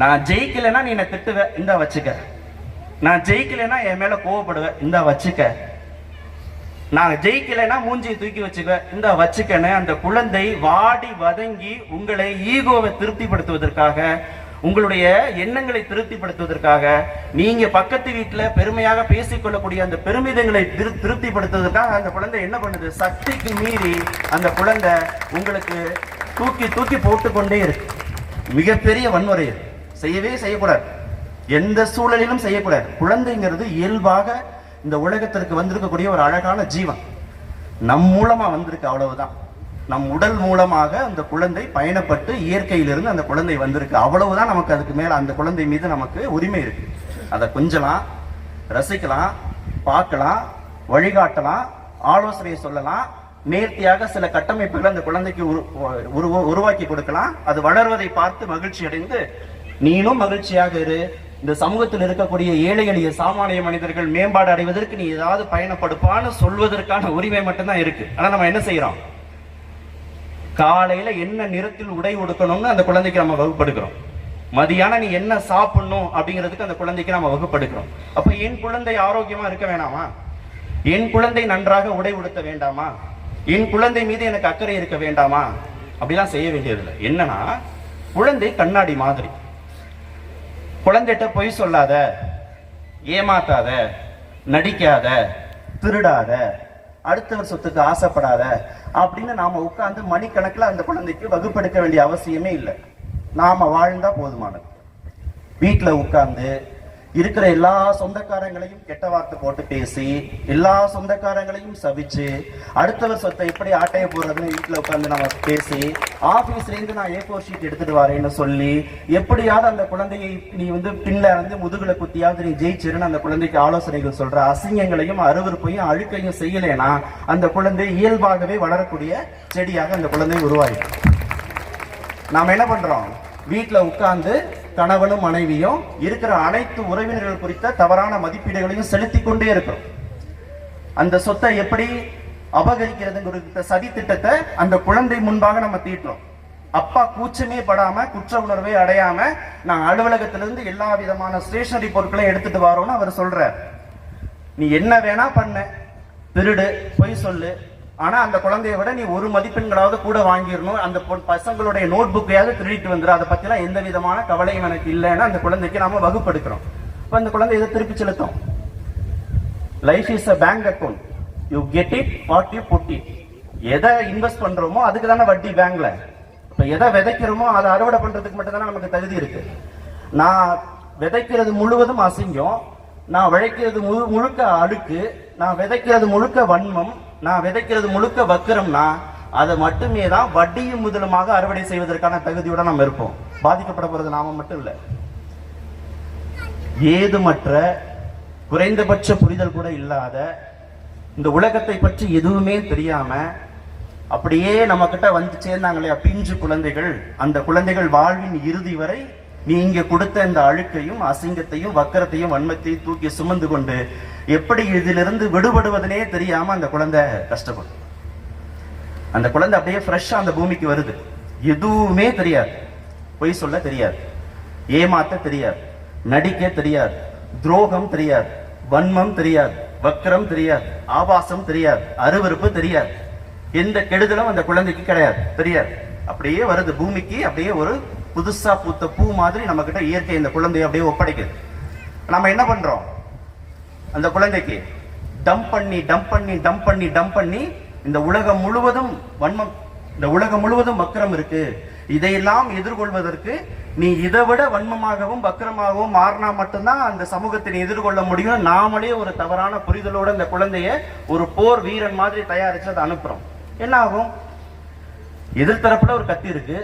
நான் ஜெயிக்கலைன்னா நீ என்ன திட்டுவ, இந்த வச்சுக்க. நான் ஜெயிக்கலைன்னா என் மேல கோவப்படுவ, இந்த வச்சுக்க. நான் ஜெயிக்கலைன்னா மூஞ்சியை தூக்கி வச்சுக்க, இந்த வச்சுக்கன்னு அந்த குழந்தை வாடி வதங்கி உங்களை ஈகோவை திருப்திப்படுத்துவதற்காக, உங்களுடைய எண்ணங்களை திருப்திப்படுத்துவதற்காக, நீங்க பக்கத்து வீட்டுல பெருமையாக பேசிக்கொள்ளக்கூடிய அந்த பெருமிதங்களை திருப்திப்படுத்துவதற்காக அந்த குழந்தை என்ன பண்ணுது? சக்திக்கு மீறி அந்த குழந்தை உங்களுக்கு தூக்கி தூக்கி போட்டுக்கொண்டே இருக்கு. மிகப்பெரிய வன்முறை. செய்யவே செய்யக்கூடாது, எந்த சூழலிலும் செய்யக்கூடாது. குழந்தைங்கிறது இயல்பாக இந்த உலகத்திற்கு வந்திருக்கக்கூடிய ஒரு அழகான ஜீவன். நம் மூலமா வந்திருக்கு, அவ்வளவுதான். நம் உடல் மூலமாக அந்த குழந்தை பயணப்பட்டு இயற்கையிலிருந்து அந்த குழந்தை வந்திருக்கு, அவ்வளவுதான். நமக்கு அதுக்கு மேல அந்த குழந்தை மீது நமக்கு உரிமை இருக்கு. அதை கொஞ்சலாம், ரசிக்கலாம், பார்க்கலாம், வழிகாட்டலாம், ஆலோசனை சொல்லலாம், நேர்த்தியாக சில கட்டமைப்புகளை அந்த குழந்தைக்கு உருவாக்கி கொடுக்கலாம். அது வளர்வதை பார்த்து மகிழ்ச்சி அடைந்து நீனும் மகிழ்ச்சியாக இரு. இந்த சமூகத்தில் இருக்கக்கூடிய ஏழை எளிய சாமானிய மனிதர்கள் மேம்பாடு அடைவதற்கு நீ ஏதாவது பயணப்படுப்பான்னு சொல்வதற்கான உரிமை மட்டும்தான் இருக்கு. ஆனா நம்ம என்ன செய்யறோம்? காலையில என்ன நிறத்தில் உடை உடுக்கணும்னு அந்த குழந்தைக்கு நம்ம வகுப்படுக்கிறோம். மதியானம் நீ என்ன சாப்பிடணும் அப்படிங்கிறதுக்கு அந்த குழந்தைக்கு நம்ம வகுப்படுக்கிறோம். அப்ப என் குழந்தை ஆரோக்கியமா இருக்க வேணாமா? என் குழந்தை நன்றாக உடை உடுத்த வேண்டாமா? என் குழந்தை மீது எனக்கு அக்கறை இருக்க வேண்டாமா? அப்படிலாம் செய்ய வேண்டியதில்லை. என்னன்னா, குழந்தை கண்ணாடி மாதிரி. குழந்தைகிட்ட பொய் சொல்லாத, ஏமாத்தாத, நடிக்காத, திருடாத, அடுத்தவர் சொத்துக்கு ஆசைப்படாத அப்படின்னு நாம உட்கார்ந்து மணிக்கணக்கில் அந்த குழந்தைக்கு வகுப்பெடுக்க வேண்டிய அவசியமே இல்லை. நாம வாழ்ந்தா போதுமானது. வீட்டுல உட்கார்ந்து இருக்கிற எல்லா சொந்தக்காரங்களையும் கெட்ட வார்த்தை போட்டு பேசி, எல்லா சொந்தக்காரங்களையும் சபிச்சு, அடுத்தவர் சொத்தை எப்படி ஆட்டைய போடுறதுன்னு வீட்டுல உட்கார்ந்து நம்ம பேசி, ஆபீஸ்ல இருந்து நான் A4 ஷீட் எடுத்துட்டு வரேன்னு சொல்லி, எப்படியாவது அந்த குழந்தையை நீ பின்ல இருந்து முதுகுல குத்தியாவது நீ ஜெயிச்சிருன்னு அந்த குழந்தைக்கு ஆலோசனைகள் சொல்ற அசிங்கங்களையும் அருவருப்பையும் அழுக்கையும் செய்யலைன்னா அந்த குழந்தை இயல்பாகவே வளரக்கூடிய செடியாக அந்த குழந்தை உருவாயிடும். நாம என்ன பண்றோம்? வீட்டுல உட்கார்ந்து கணவனும் மனைவியும் இருக்கிற அனைத்து உறவினர்கள் குறித்த தவறான மதிப்பீடுகளையும் செலுத்தி கொண்டே இருக்கிறோம். அந்த சொத்தை எப்படி அபகரிக்கிறது குறித்த சதி திட்டத்தை அந்த குழந்தை முன்பாக நம்ம தீட்டுறோம். அப்பா கூச்சமே படாம, குற்ற உணர்வை அடையாம, நான் அலுவலகத்திலிருந்து எல்லா விதமான ஸ்டேஷனரி பொருட்களையும் எடுத்துட்டு வரோம்னு அவர் சொல்றார். நீ என்ன வேணா பண்ண, திருடு, பொய் சொல்லு, ஆனா அந்த குழந்தைய விட நீ 1 மதிப்பெண்களாவது கூட வாங்கிடணும். அந்த பசங்களுடைய நோட் புக்கையாவது திருடிட்டு வந்துரு. அதை பத்திலாம் எந்த விதமான கவலையும் எனக்கு இல்லைன்னா அந்த குழந்தைக்கு நாம வகுப்படுக்கிறோம். இப்ப அந்த குழந்தை இதை திருப்பி செலுத்தும். Life is a bank account. You get it what you put it. எதை இன்வெஸ்ட் பண்றோமோ அதுக்கு தானே வட்டி பேங்க்ல. இப்ப எதை விதைக்கிறோமோ அதை அறுவடை பண்றதுக்கு மட்டும் தானே நமக்கு தகுதி இருக்கு. நான் விதைக்கிறது முழுவதும் அசிங்கம், நான் விளைக்கிறது முழுக்க அழுக்கு, நான் விதைக்கிறது முழுக்க வன்மம், நான் விதைக்கிறது முழுக்க வக்கிரம்னா அதை மட்டுமே தான் வட்டியும் முதலுமாக அறுவடை செய்வதற்கான தகுதியோட நம்ம இருப்போம். பாதிக்கப்பட போறது நாம மட்டும் இல்ல, ஏதுமற்ற குறைந்தபட்ச புரிதல் கூட இல்லாத இந்த உலகத்தை பற்றி எதுவுமே தெரியாம அப்படியே நம்ம கிட்ட வந்து சேர்ந்தாங்களே பிஞ்சு குழந்தைகள், அந்த குழந்தைகள் வாழ்வின் இறுதி வரை நீங்க கொடுத்த இந்த அழுக்கையும் அசிங்கத்தையும் வக்கரத்தையும் வன்மத்தையும் தூக்கி சுமந்து கொண்டு எப்படி இதிலிருந்து விடுபடுவதனே தெரியாம அந்த குழந்தை கஷ்டப்படும். அந்த குழந்தை அப்படியே ஃப்ரெஷ்ஷா அந்த பூமிக்கு வருது, எதுவுமே தெரியாது, பொய் சொல்ல தெரியாது, ஏமாத்த தெரியாது, நடிக்க தெரியாது, துரோகம் தெரியாது, வன்மம் தெரியாது, வக்கரம் தெரியாது, ஆபாசம் தெரியாது, அருவருப்பு தெரியாது, எந்த கெடுதலும் அந்த குழந்தைக்கு கிடையாது, தெரியாது. அப்படியே வருது பூமிக்கு, அப்படியே ஒரு புதுசா பூத்த பூ மாதிரி நம்ம கிட்ட இயற்கை இந்த குழந்தைய அப்படியே ஒப்படைக்குது. நம்ம என்ன பண்றோம்? அந்த குழந்தைக்கு டம்ப் பண்ணி டம்ப் பண்ணி டம்ப் பண்ணி டம்ப் பண்ணி இந்த உலகம் முழுவதும் வன்மம், இந்த உலகம் முழுவதும் வக்கரம் இருக்கு, இதையெல்லாம் எதிர்கொள்வதற்கு நீ இதை விட வன்மமாகவும் வக்கரமாகவும் மாறினா மட்டும்தான் அந்த சமூகத்தை எதிர்கொள்ள முடியும். நாமளே ஒரு தவறான புரிதலோட இந்த குழந்தைய ஒரு போர் வீரன் மாதிரி தயாரிச்சு அதை அனுப்புறோம். என்ன ஆகும்? எதிர்த்தரப்புல ஒரு கத்தி இருக்கு,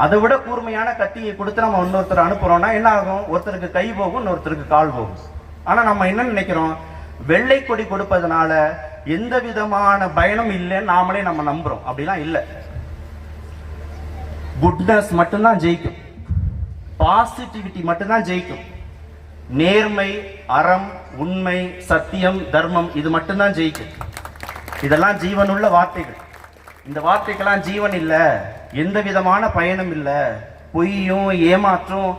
அதை விட கூர்மையான கத்தியை கொடுத்து நம்ம இன்னொருத்தர் அனுப்புறோம்னா என்ன ஆகும்? ஒருத்தருக்கு கை போகும், இன்னொருத்தருக்கு கால் போகும். ஆனா நம்ம என்ன நினைக்கிறோம்? வெள்ளை கொடி கொடுப்பதனால எந்த விதமான பயனும் இல்லைன்னு நாமளே நம்ம நம்புறோம். அப்படிலாம் இல்லை. குட்னஸ் மட்டும்தான் ஜெயிக்கும், பாசிட்டிவிட்டி மட்டும்தான் ஜெயிக்கும், நேர்மை, அறம், உண்மை, சத்தியம், தர்மம் இது மட்டும்தான் ஜெயிக்கும். இதெல்லாம் ஜீவனுள்ள வார்த்தைகள். இந்த வார்த்தைக்கெல்லாம் ஜீவன் இல்ல, எந்த விதமான பயனும் இல்ல. பொய்யும் ஏமாற்றும்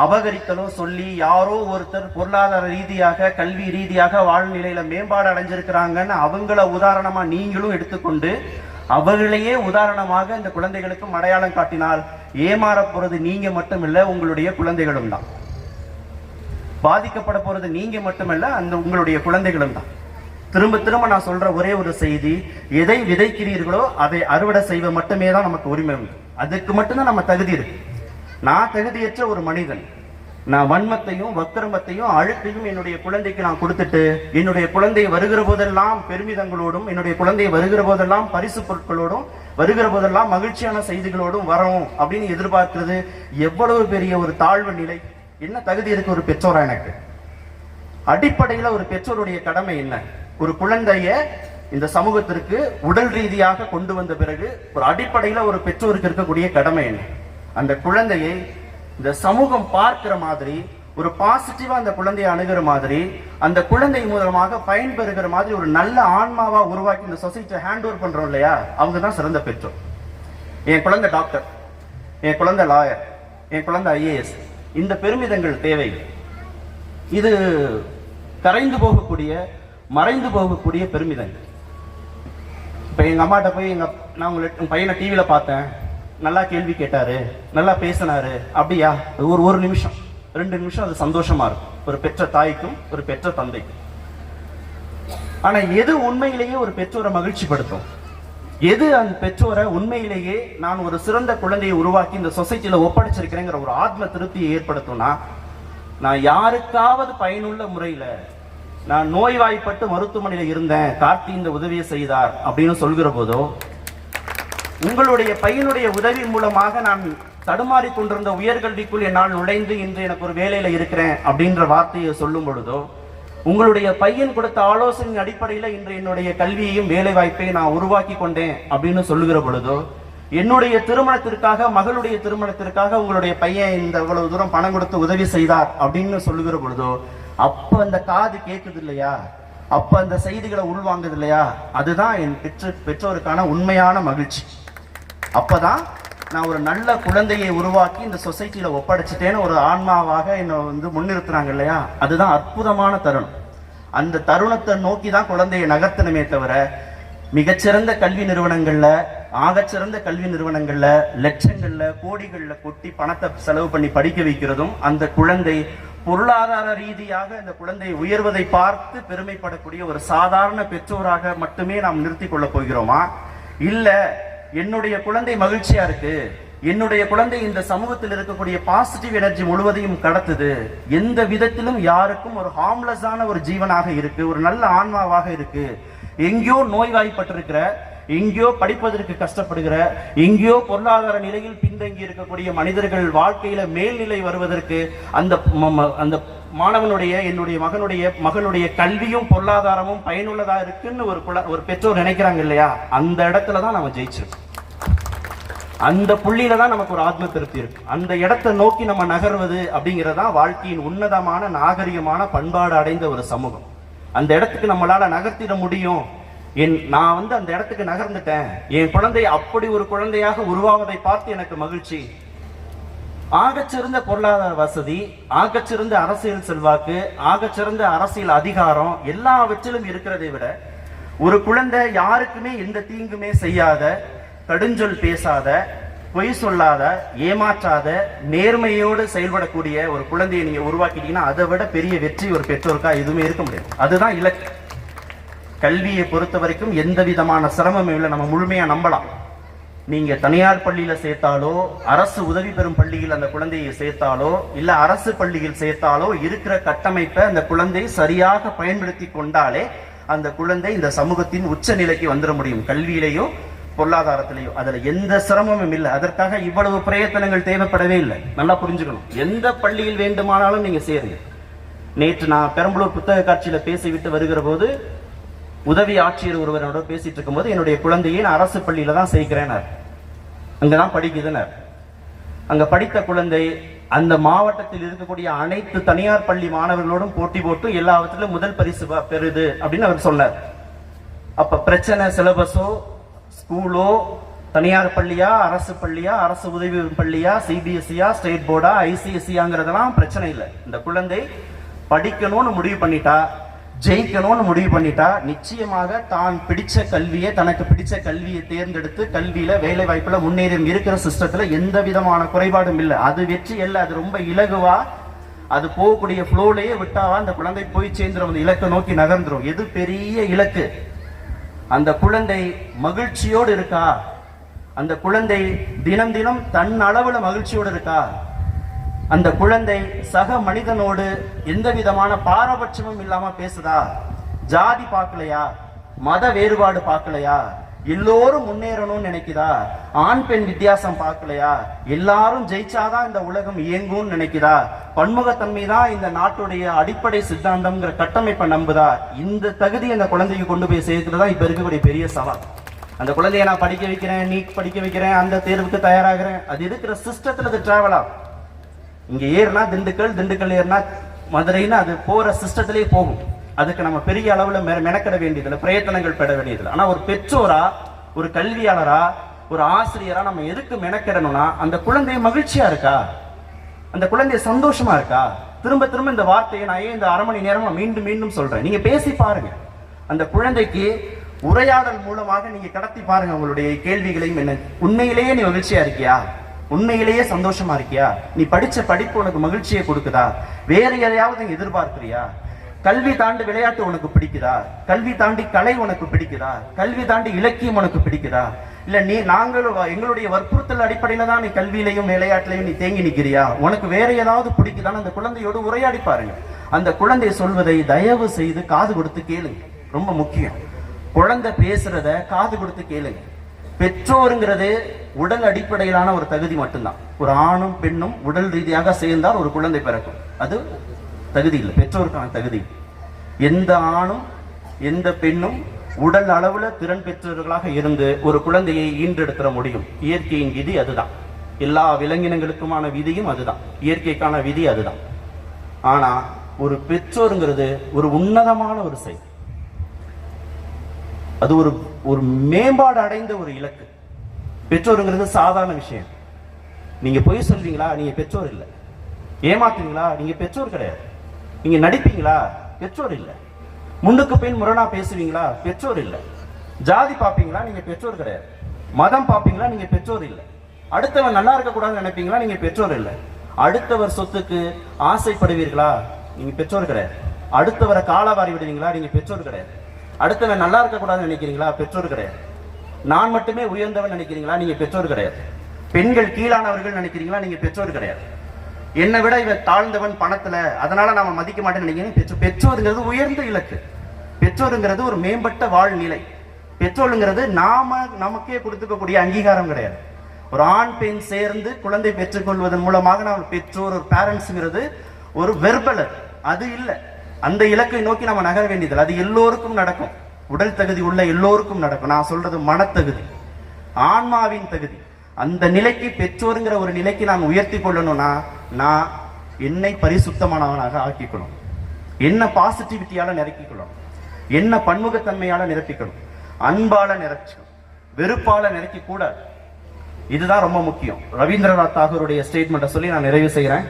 அபகரித்தலும் சொல்லி யாரோ ஒருத்தர் பொருளாதார ரீதியாக கல்வி ரீதியாக வாழ்நிலையில மேம்பாடு அடைஞ்சிருக்கிறாங்கன்னு அவங்கள உதாரணமா நீங்களும் எடுத்துக்கொண்டு அவர்களையே உதாரணமாக இந்த குழந்தைகளுக்கும் அடையாளம் காட்டினால் ஏமாற போறது நீங்க மட்டுமில்ல, உங்களுடைய குழந்தைகளும் தான். பாதிக்கப்பட போறது நீங்க மட்டுமல்ல, அந்த உங்களுடைய குழந்தைகளும் தான். திரும்ப திரும்ப நான் சொல்ற ஒரே ஒரு செய்தி, எதை விதைக்கிறீர்களோ அதை அறுவடை செய்வ மட்டுமே தான் நமக்கு உரிமை உண்டு. அதுக்கு மட்டும்தான் நம்ம தகுதி இருக்கு. நான் தகுதியற்ற ஒரு மனிதன், நான் வன்மத்தையும் வக்கிரமத்தையும் அழுக்கையும் என்னுடைய குழந்தைக்கு நான் கொடுத்துட்டு என்னுடைய குழந்தை வருகிற போதெல்லாம் பெருமிதங்களோடும், என்னுடைய குழந்தை வருகிற போதெல்லாம் பரிசு பொருட்களோடும், வருகிற போதெல்லாம் மகிழ்ச்சியான செய்திகளோடும் வரும் அப்படின்னு எதிர்பார்க்கிறது எவ்வளவு பெரிய ஒரு தாழ்வு நிலை. என்ன தகுதி இருக்கு ஒரு பெற்றோரா? எனக்கு அடிப்படையில ஒரு பெற்றோருடைய கடமை என்ன? ஒரு குழந்தைய இந்த சமூகத்திற்கு உடல் ரீதியாக கொண்டு வந்த பிறகு ஒரு அடிப்படையில ஒரு பெற்றோருக்கு இருக்கக்கூடிய கடமை என்ன? அந்த குழந்தையை இந்த சமூகம் பார்க்கிற மாதிரி, ஒரு பாசிட்டிவா அந்த குழந்தையை அணுகிற மாதிரி, அந்த குழந்தை மூலமாக பயன்பெறுகிற மாதிரி ஒரு நல்ல ஆன்மாவா உருவாக்கி இந்த சொசைட்டியை ஹேண்ட் ஓவர் பண்றோம் இல்லையா, அவங்க தான் சிறந்த பெற்றோர். என் குழந்தை டாக்டர், என் குழந்தை லாயர், என் குழந்தை IAS, இந்த பெருமிதங்கள் தேவை. இது கரைந்து போகக்கூடிய, மறைந்து போகக்கூடிய பெருமிதங்கள். இப்ப எங்க அம்மாட்ட போய் நான் உங்க பையனை டிவியில பார்த்தேன், நல்லா கேள்வி கேட்டாரு, நல்லா பேசினாரு, அப்படியா? ஒரு நிமிஷம் 2 நிமிஷம் அது சந்தோஷமா இருக்கும் ஒரு பெற்ற தாய்க்கும் ஒரு பெற்ற தந்தைக்கும். ஆனா எது உண்மையிலேயே ஒரு பெற்றோரை மகிழ்ச்சி படுத்தும், எது அந்த பெற்றோரை உண்மையிலேயே நான் ஒரு சிறந்த குழந்தையை உருவாக்கி இந்த சொசைட்டியில ஒப்படைச்சிருக்கிறேங்கிற ஒரு ஆத்ம திருப்தியை ஏற்படுத்தும்னா, நான் யாருக்காவது பயனுள்ள முறையில, நான் நோய்வாய்ப்பட்டு மருத்துவமனையில இருந்தேன், கார்த்தி இந்த உதவியை செய்தார் அப்படின்னு சொல்கிற போதோ, உங்களுடைய பையனுடைய உதவி மூலமாக நான் தடுமாறி கொண்டிருந்த உயர்கல்விக்குள் என்னால் நுழைந்து இன்று எனக்கு ஒரு வேலையில இருக்கிறேன் அப்படின்ற வார்த்தையை சொல்லும் பொழுதோ, உங்களுடைய பையன் கொடுத்த ஆலோசனை அடிப்படையில் இன்று என்னுடைய கல்வியையும் வேலை வாய்ப்பையும் நான் உருவாக்கி கொண்டேன் அப்படின்னு சொல்லுகிற பொழுதோ, என்னுடைய திருமணத்திற்காக, மகளுடைய திருமணத்திற்காக உங்களுடைய பையன் இந்த இவ்வளவு தூரம் பணம் கொடுத்து உதவி செய்தார் அப்படின்னு சொல்லுகிற பொழுதோ, அப்ப அந்த காது கேட்குது இல்லையா, அப்ப அந்த செய்திகளை உள்வாங்குது இல்லையா, அதுதான் என் பெற்றோருக்கான உண்மையான மகிழ்ச்சி. அப்பதான் நான் ஒரு நல்ல குழந்தையை உருவாக்கி இந்த சொசைட்டியில ஒப்படைச்சிட்டேன்னு ஒரு ஆன்மாவாக என்னை முன்னிறுத்துறாங்க இல்லையா, அதுதான் அற்புதமான தருணம். அந்த தருணத்தை நோக்கி தான் குழந்தையை நகர்த்தணுமே தவிர, மிகச்சிறந்த கல்வி நிறுவனங்கள்ல, ஆகச்சிறந்த கல்வி நிறுவனங்கள்ல லட்சங்கள்ல கோடிகள்ல கொட்டி பணத்தை செலவு பண்ணி படிக்க வைக்கிறதும், அந்த குழந்தை பொருளாதார ரீதியாக அந்த குழந்தை உயர்வதை பார்த்து பெருமைப்படக்கூடிய ஒரு சாதாரண பெற்றோராக மட்டுமே நாம் நிறுத்திக் கொள்ள போகிறோமா? இல்ல, என்னுடைய குழந்தை மகிழ்ச்சியா இருக்கு, என்னுடைய குழந்தை இந்த சமூகத்தில் இருக்கக்கூடிய பாசிட்டிவ் எனர்ஜி முழுவதையும் கடத்துது, எந்த விதத்திலும் யாருக்கும் ஒரு ஹார்ம்லெஸ்ஸான ஒரு ஜீவனாக இருக்கு, ஒரு நல்ல ஆன்மாவாக இருக்கு, எங்கேயோ நோய்வாய்ப்பட்டிருக்கிற, எங்கேயோ படிப்பதற்கு கஷ்டப்படுகிற, எங்கேயோ பொருளாதார நிலையில் பின்தங்கி இருக்கக்கூடிய மனிதர்கள் வாழ்க்கையில மேல்நிலை வருவதற்கு அந்த மாணவனுடைய, என்னுடைய மகனுடைய கல்வியும் பொருளாதாரமும் பயனுள்ளதா இருக்குன்னு ஒரு பெற்றோர் நினைக்கிறாங்க இல்லையா, அந்த இடத்துல தான் நம்ம ஜெயிச்சிருக்கோம். அந்த புள்ளியில தான் நமக்கு ஒரு ஆத்ம திருப்தி இருக்கு. அந்த இடத்தை நோக்கி நம்ம நகர்வது அப்படிங்கிறதா வாழ்க்கையின் உன்னதமான நாகரிகமான பண்பாடு அடைந்த ஒரு சமூகம். அந்த இடத்துக்கு நம்மளால நகர்த்திட முடியும். நான் அந்த இடத்துக்கு நகர்ந்துட்டேன், என் குழந்தை அப்படி ஒரு குழந்தையாக உருவாவதை பார்த்து எனக்கு மகிழ்ச்சி. ஆகச்சிறந்த பொருளாதார வசதி, ஆகச்சிறந்த அரசியல் செல்வாக்கு, ஆகச்சிறந்த அரசியல் அதிகாரம் எல்லாவற்றிலும் இருக்கிறதை விட ஒரு குழந்தை யாருக்குமே எந்த தீங்குமே செய்யாத, கடுஞ்சொல் பேசாத, பொய் சொல்லாத, ஏமாற்றாத, நேர்மையோடு செயல்படக்கூடிய ஒரு குழந்தையை நீங்க உருவாக்கிட்டீங்கன்னா அதை விட பெரிய வெற்றி ஒரு பெற்றோருக்கா எதுவுமே இருக்க முடியாது. அதுதான் இலக்கு. கல்வியை பொறுத்த வரைக்கும் எந்த விதமான சிரமமும் இல்லை, நம்ம முழுமையா நம்பலாம். நீங்க தனியார் பள்ளியில சேர்த்தாலோ, அரசு உதவி பெறும் பள்ளியில் அந்த குழந்தையை சேர்த்தாலோ, இல்ல அரசு பள்ளியில் சேர்த்தாலோ, இருக்கிற கட்டமைப்பை அந்த குழந்தை சரியாக பயன்படுத்தி கொண்டாலே அந்த குழந்தை இந்த சமூகத்தின் உச்ச நிலைக்கு வந்துட முடியும். கல்வியிலேயோ பொருளாதாரத்திலேயோ அதுல எந்த சிரமமும் இல்லை. அதற்காக இவ்வளவு பிரயத்தனங்கள் தேவைப்படவே இல்லை. நல்லா புரிஞ்சுக்கணும். எந்த பள்ளியில் வேண்டுமானாலும் நீங்க சேருங்க. நேற்று நான் பெரம்பலூர் புத்தக காட்சியில பேசிவிட்டு வருகிற போது உதவி ஆட்சியர் ஒருவரோட பேசிட்டு இருக்கும் போது என்னுடைய குழந்தையை நான் அரசு பள்ளியில தான் சேர்க்கிறேன், அங்கதான் படிக்குதுன்னு. அங்க படித்த குழந்தை அந்த மாவட்டத்தில் இருக்கக்கூடிய அனைத்து தனியார் பள்ளி மாணவர்களோடும் போட்டி போட்டு எல்லாவற்றிலும் முதல் பரிசு பெறுது அப்படின்னு அவர் சொன்னார். அப்ப பிரச்சனை சிலபஸோ, ஸ்கூலோ, தனியார் பள்ளியா, அரசு பள்ளியா, அரசு உதவி பள்ளியா, சிபிஎஸ்சியா, ஸ்டேட் போர்டா, ஐசிஎஸ்சியாங்கிறதெல்லாம் பிரச்சனை இல்லை. இந்த குழந்தை படிக்கணும்னு முடிவு பண்ணிட்டா, ஜெயிக்கணும்னு முடிவு பண்ணிட்டா, நிச்சயமாக தான் பிடிச்ச கல்வியை, தனக்கு பிடிச்ச கல்வியை தேர்ந்தெடுத்து கல்வியில வேலை வாய்ப்புல முன்னேறி இருக்கிற சிஸ்டத்துல எந்த விதமான குறைபாடும் இல்லை. அது வெற்றி இல்லை, அது ரொம்ப இலகுவா, அது போகக்கூடிய ஃப்ளோலையே விட்டாவா அந்த குழந்தை போய் சேர்ந்துரும், அந்த இலக்கை நோக்கி நகர்ந்துரும். எது பெரிய இலக்கு? அந்த குழந்தை மகிழ்ச்சியோடு இருக்கா? அந்த குழந்தை தினம் தினம் தன் அளவுல மகிழ்ச்சியோடு இருக்கா? அந்த குழந்தை சக மனிதனோடு எந்த விதமான பாரபட்சமும் இல்லாம பேசுதா? ஜாதி பார்க்கலையா? மத வேறுபாடு பார்க்கலையா? எல்லோரும் முன்னேறணும்னு நினைக்குதா? ஆண் பெண் வித்தியாசம் பார்க்கலையா? எல்லாரும் ஜெயிச்சாதான் இந்த உலகம் இயங்கும்னு நினைக்குதா? பன்முகத்தன்மை தான் இந்த நாட்டுடைய அடிப்படை சித்தாந்தம்ங்கிற கட்டமைப்பை நம்புதா? இந்த தகுதி அந்த குழந்தைக்கு கொண்டு போய் சேர்க்கிறதா இப்ப இருக்கக்கூடிய பெரிய சவால். அந்த குழந்தைய நான் படிக்க வைக்கிறேன், நீட் படிக்க வைக்கிறேன், அந்த தேர்வுக்கு தயாராகிறேன், அது இருக்கிற சிஸ்டத்துல அது டிராவல் ஆகும். இங்க ஏறினா திண்டுக்கல், திண்டுக்கல் ஏறினா மதுரைன்னு அது போற சிஸ்டத்திலே போகும். அதுக்கு நம்ம பெரிய அளவுல மெனக்கிட வேண்டியதில்லை, பிரயத்தனங்கள் பெற வேண்டியதில்லை. ஆனா ஒரு பெற்றோரா, ஒரு கல்வியாளரா, ஒரு ஆசிரியரா நம்ம எதுக்கு மெனக்கிடணும்னா, அந்த குழந்தை மகிழ்ச்சியா இருக்கா, அந்த குழந்தை சந்தோஷமா இருக்கா? திரும்ப திரும்ப இந்த வார்த்தையை நான் ஏன் இந்த 1/2 மணி நேரமா மீண்டும் மீண்டும் சொல்றேன். நீங்க பேசி பாருங்க, அந்த குழந்தைக்கு உரையாடல் மூலமாக நீங்க கடத்தி பாருங்க உங்களுடைய கேள்விகளையும். என்ன உண்மையிலேயே நீ மகிழ்ச்சியா இருக்கியா? உண்மையிலேயே சந்தோஷமா இருக்கியா? நீ படிச்ச படிப்பு உனக்கு மகிழ்ச்சியை கொடுக்குதா? வேற எதையாவது நீ எதிர்பார்க்கிறியா? கல்வி தாண்டி விளையாட்டு உனக்கு பிடிக்குதா? கல்வி தாண்டி கலை உனக்கு பிடிக்குதா? கல்வி தாண்டி இலக்கியம் உனக்கு பிடிக்குதா? இல்ல எங்களுடைய வற்புறுத்தல் அடிப்படையில தான் நீ கல்வியிலையும் விளையாட்டுலையும் நீ தேங்கி நிற்கிறியா? உனக்கு வேற ஏதாவது பிடிக்குதான்னு அந்த குழந்தையோடு உரையாடி பாருங்க. அந்த குழந்தை சொல்வதை தயவு செய்து காது கொடுத்து கேளுங்க. ரொம்ப முக்கியம். குழந்தை பேசுறத காது கொடுத்து கேளுங்க. பெற்றோருங்கிறது உடல் அடிப்படையிலான ஒரு தகுதி மட்டும்தான். ஒரு ஆணும் பெண்ணும் உடல் ரீதியாக சேர்ந்தால் ஒரு குழந்தை பிறக்கும், அது தகுதி இல்லை, பெற்றோருக்கான தகுதி. எந்த ஆணும் எந்த பெண்ணும் உடல் அளவுல திறன் பெற்றவர்களாக இருந்து ஒரு குழந்தையை ஈன்றெடுத்துட முடியும். இயற்கையின் விதி அதுதான். எல்லா விலங்கினங்களுக்குமான விதியும் அதுதான். இயற்கைக்கான விதி அதுதான். ஆனா ஒரு பெற்றோருங்கிறது ஒரு உன்னதமான ஒரு செயல். அது ஒரு மேம்பாடு அடைந்த ஒரு இலக்கு. பெற்றோருங்கிறது சாதாரண விஷயம். நீங்க பொய் சொல்வீங்களா? நீங்க பெற்றோர் இல்லை. ஏமாத்துவீங்களா? நீங்க பெற்றோர் கிடையாது. நீங்க நடிப்பீங்களா? பெற்றோர் இல்லை. முன்னுக்கு பின் முரணா பேசுவீங்களா? பெற்றோர் இல்லை. ஜாதி பார்ப்பீங்களா? நீங்க பெற்றோர் கிடையாது. மதம் பார்ப்பீங்களா? நீங்க பெற்றோர் இல்லை. அடுத்தவன் நல்லா இருக்க கூடாதுன்னு நினைப்பீங்களா? நீங்க பெற்றோர் இல்லை. அடுத்தவர் சொத்துக்கு ஆசைப்படுவீர்களா? நீங்க பெற்றோர் கிடையாது. அடுத்தவரை காலவாரி விடுவீங்களா? நீங்க பெற்றோர் கிடையாது. அடுத்தவன் நல்லா இருக்க கூடாதுன்னு நினைக்கிறீங்களா? பெற்றோர் கிடையாது. நான் மட்டுமே உயர்ந்தவன் நினைக்கிறீங்களா? நீங்க பெற்றோர் கிடையாது. பெண்கள் கீழானவர்கள் நினைக்கிறீங்களா? நீங்க பெற்றோர் கிடையாது. என்னை விட இவன் தாழ்ந்தவன் பணத்துல, அதனால நாம மதிக்க மாட்டேன்னு நினைக்கிறீங்க. பெற்றோருங்கிறது உயர்ந்த இலக்கு. பெற்றோருங்கிறது ஒரு மேம்பட்ட வாழ்நிலை. பெற்றோருங்கிறது நமக்கே கொடுத்துக்கக்கூடிய அங்கீகாரம் கிடையாது. ஒரு ஆண் பெண் சேர்ந்து குழந்தை பெற்றுக்கொள்வதன் மூலமாக நாம் பெற்றோர், ஒரு பேரண்ட்ஸ்ங்கிறது ஒரு வெர்பலர், அது இல்லை. அந்த இலக்கை நோக்கி நம்ம நகர வேண்டியதில்லை. அது எல்லோருக்கும் நடக்கும். உடல் தகுதி உள்ள எல்லோருக்கும் நடக்கும். நான் சொல்றது மனத்தகுதி, ஆன்மாவின் தகுதி. அந்த நிலைக்கு, பெற்றோருங்கிற ஒரு நிலைக்கு நான் உயர்த்தி கொள்ளணும்னா நான் என்னை பரிசுத்தமானவனாக ஆக்கிக்கணும், என்ன பாசிட்டிவிட்டியால நிரப்பிக்கணும், என்ன பன்முகத்தன்மையால நிரப்பிக்கணும், அன்பால நிரப்பிக்கணும், வெறுப்பால நிரப்பி கூடாது. இதுதான் ரொம்ப முக்கியம். ரவீந்திரநாத் தாகூருடைய ஸ்டேட்மெண்ட்டை சொல்லி நான் நிறைவு செய்கிறேன்.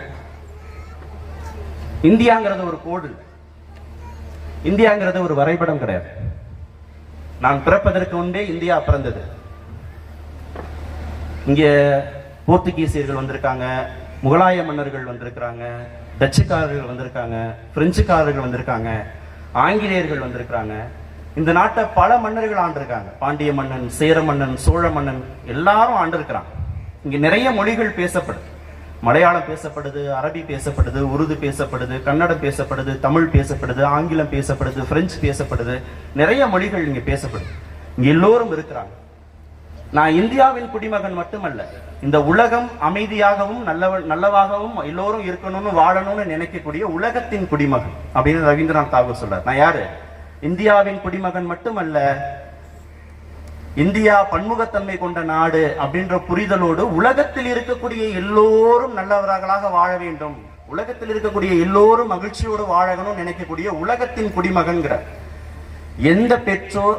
இந்தியாங்கிறது ஒரு கோடு, இந்தியாங்கிறது ஒரு வரைபடம் கிடையாது. நான் பிறப்பதற்கு முன்பே இந்தியா பிறந்தது. இங்க போர்த்துகீசியர்கள் வந்திருக்காங்க, முகலாய மன்னர்கள் வந்திருக்கிறாங்க, டச்சுக்காரர்கள் வந்திருக்காங்க, பிரெஞ்சுக்காரர்கள் வந்திருக்காங்க, ஆங்கிலேயர்கள் வந்திருக்கிறாங்க. இந்த நாட்டை பல மன்னர்கள் ஆண்டிருக்காங்க. பாண்டிய மன்னன், சேர மன்னன், சோழ மன்னன் எல்லாரும் ஆண்டிருக்கிறாங்க. இங்க நிறைய மொழிகள் பேசப்படுது. மலையாளம் பேசப்படுது, அரபி பேசப்படுது, உருது பேசப்படுது, கன்னடம் பேசப்படுது, தமிழ் பேசப்படுது, ஆங்கிலம் பேசப்படுது, பிரெஞ்சு பேசப்படுது. நிறைய மொழிகள் இங்க பேசப்படுது. இங்க எல்லோரும் இருக்கிறாங்க. நான் இந்தியாவின் குடிமகன் மட்டுமல்ல, இந்த உலகம் அமைதியாகவும் நல்லவாகவும் எல்லோரும் இருக்கணும்னு வாழணும்னு நினைக்கக்கூடிய உலகத்தின் குடிமகன் அப்படின்னு ரவீந்திரநாத் தாகூர் சொல்றார். நான் யாரு? இந்தியாவின் குடிமகன் மட்டுமல்ல, இந்தியா பன்முகத்தன்மை கொண்ட நாடு அப்படின்ற புரிதலோடு உலகத்தில் இருக்கக்கூடிய எல்லோரும் நல்லவர்களாக வாழ வேண்டும், உலகத்தில் இருக்கக்கூடிய எல்லோரும் மகிழ்ச்சியோடு வாழணும்னு நினைக்கக்கூடிய உலகத்தின் குடிமகன்கிற எந்த பெற்றோர்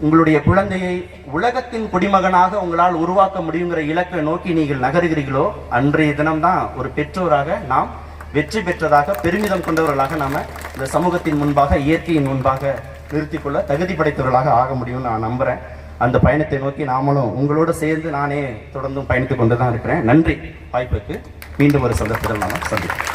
உங்களுடைய குழந்தையை உலகத்தின் குடிமகனாக உங்களால் உருவாக்க முடியுங்கிற இலக்கை நோக்கி நீங்கள் நகருகிறீர்களோ, அன்றைய தினம்தான் ஒரு பெற்றோராக நாம் வெற்றி பெற்றதாக, பெருமிதம் கொண்டவர்களாக நாம இந்த சமூகத்தின் முன்பாக, இயற்கையின் முன்பாக நிறுத்திக் கொள்ள தகுதி படைத்தவர்களாக ஆக முடியும்னு நான் நம்புறேன். அந்த பயணத்தை நோக்கி நாமளும் உங்களோடு சேர்ந்து நானே தொடர்ந்தும் பயணித்துக் கொண்டுதான் இருக்கிறேன். நன்றி. வாய்ப்புக்கு மீண்டும் ஒரு சந்தர்ப்பத்தில் நாம சந்திப்போம்.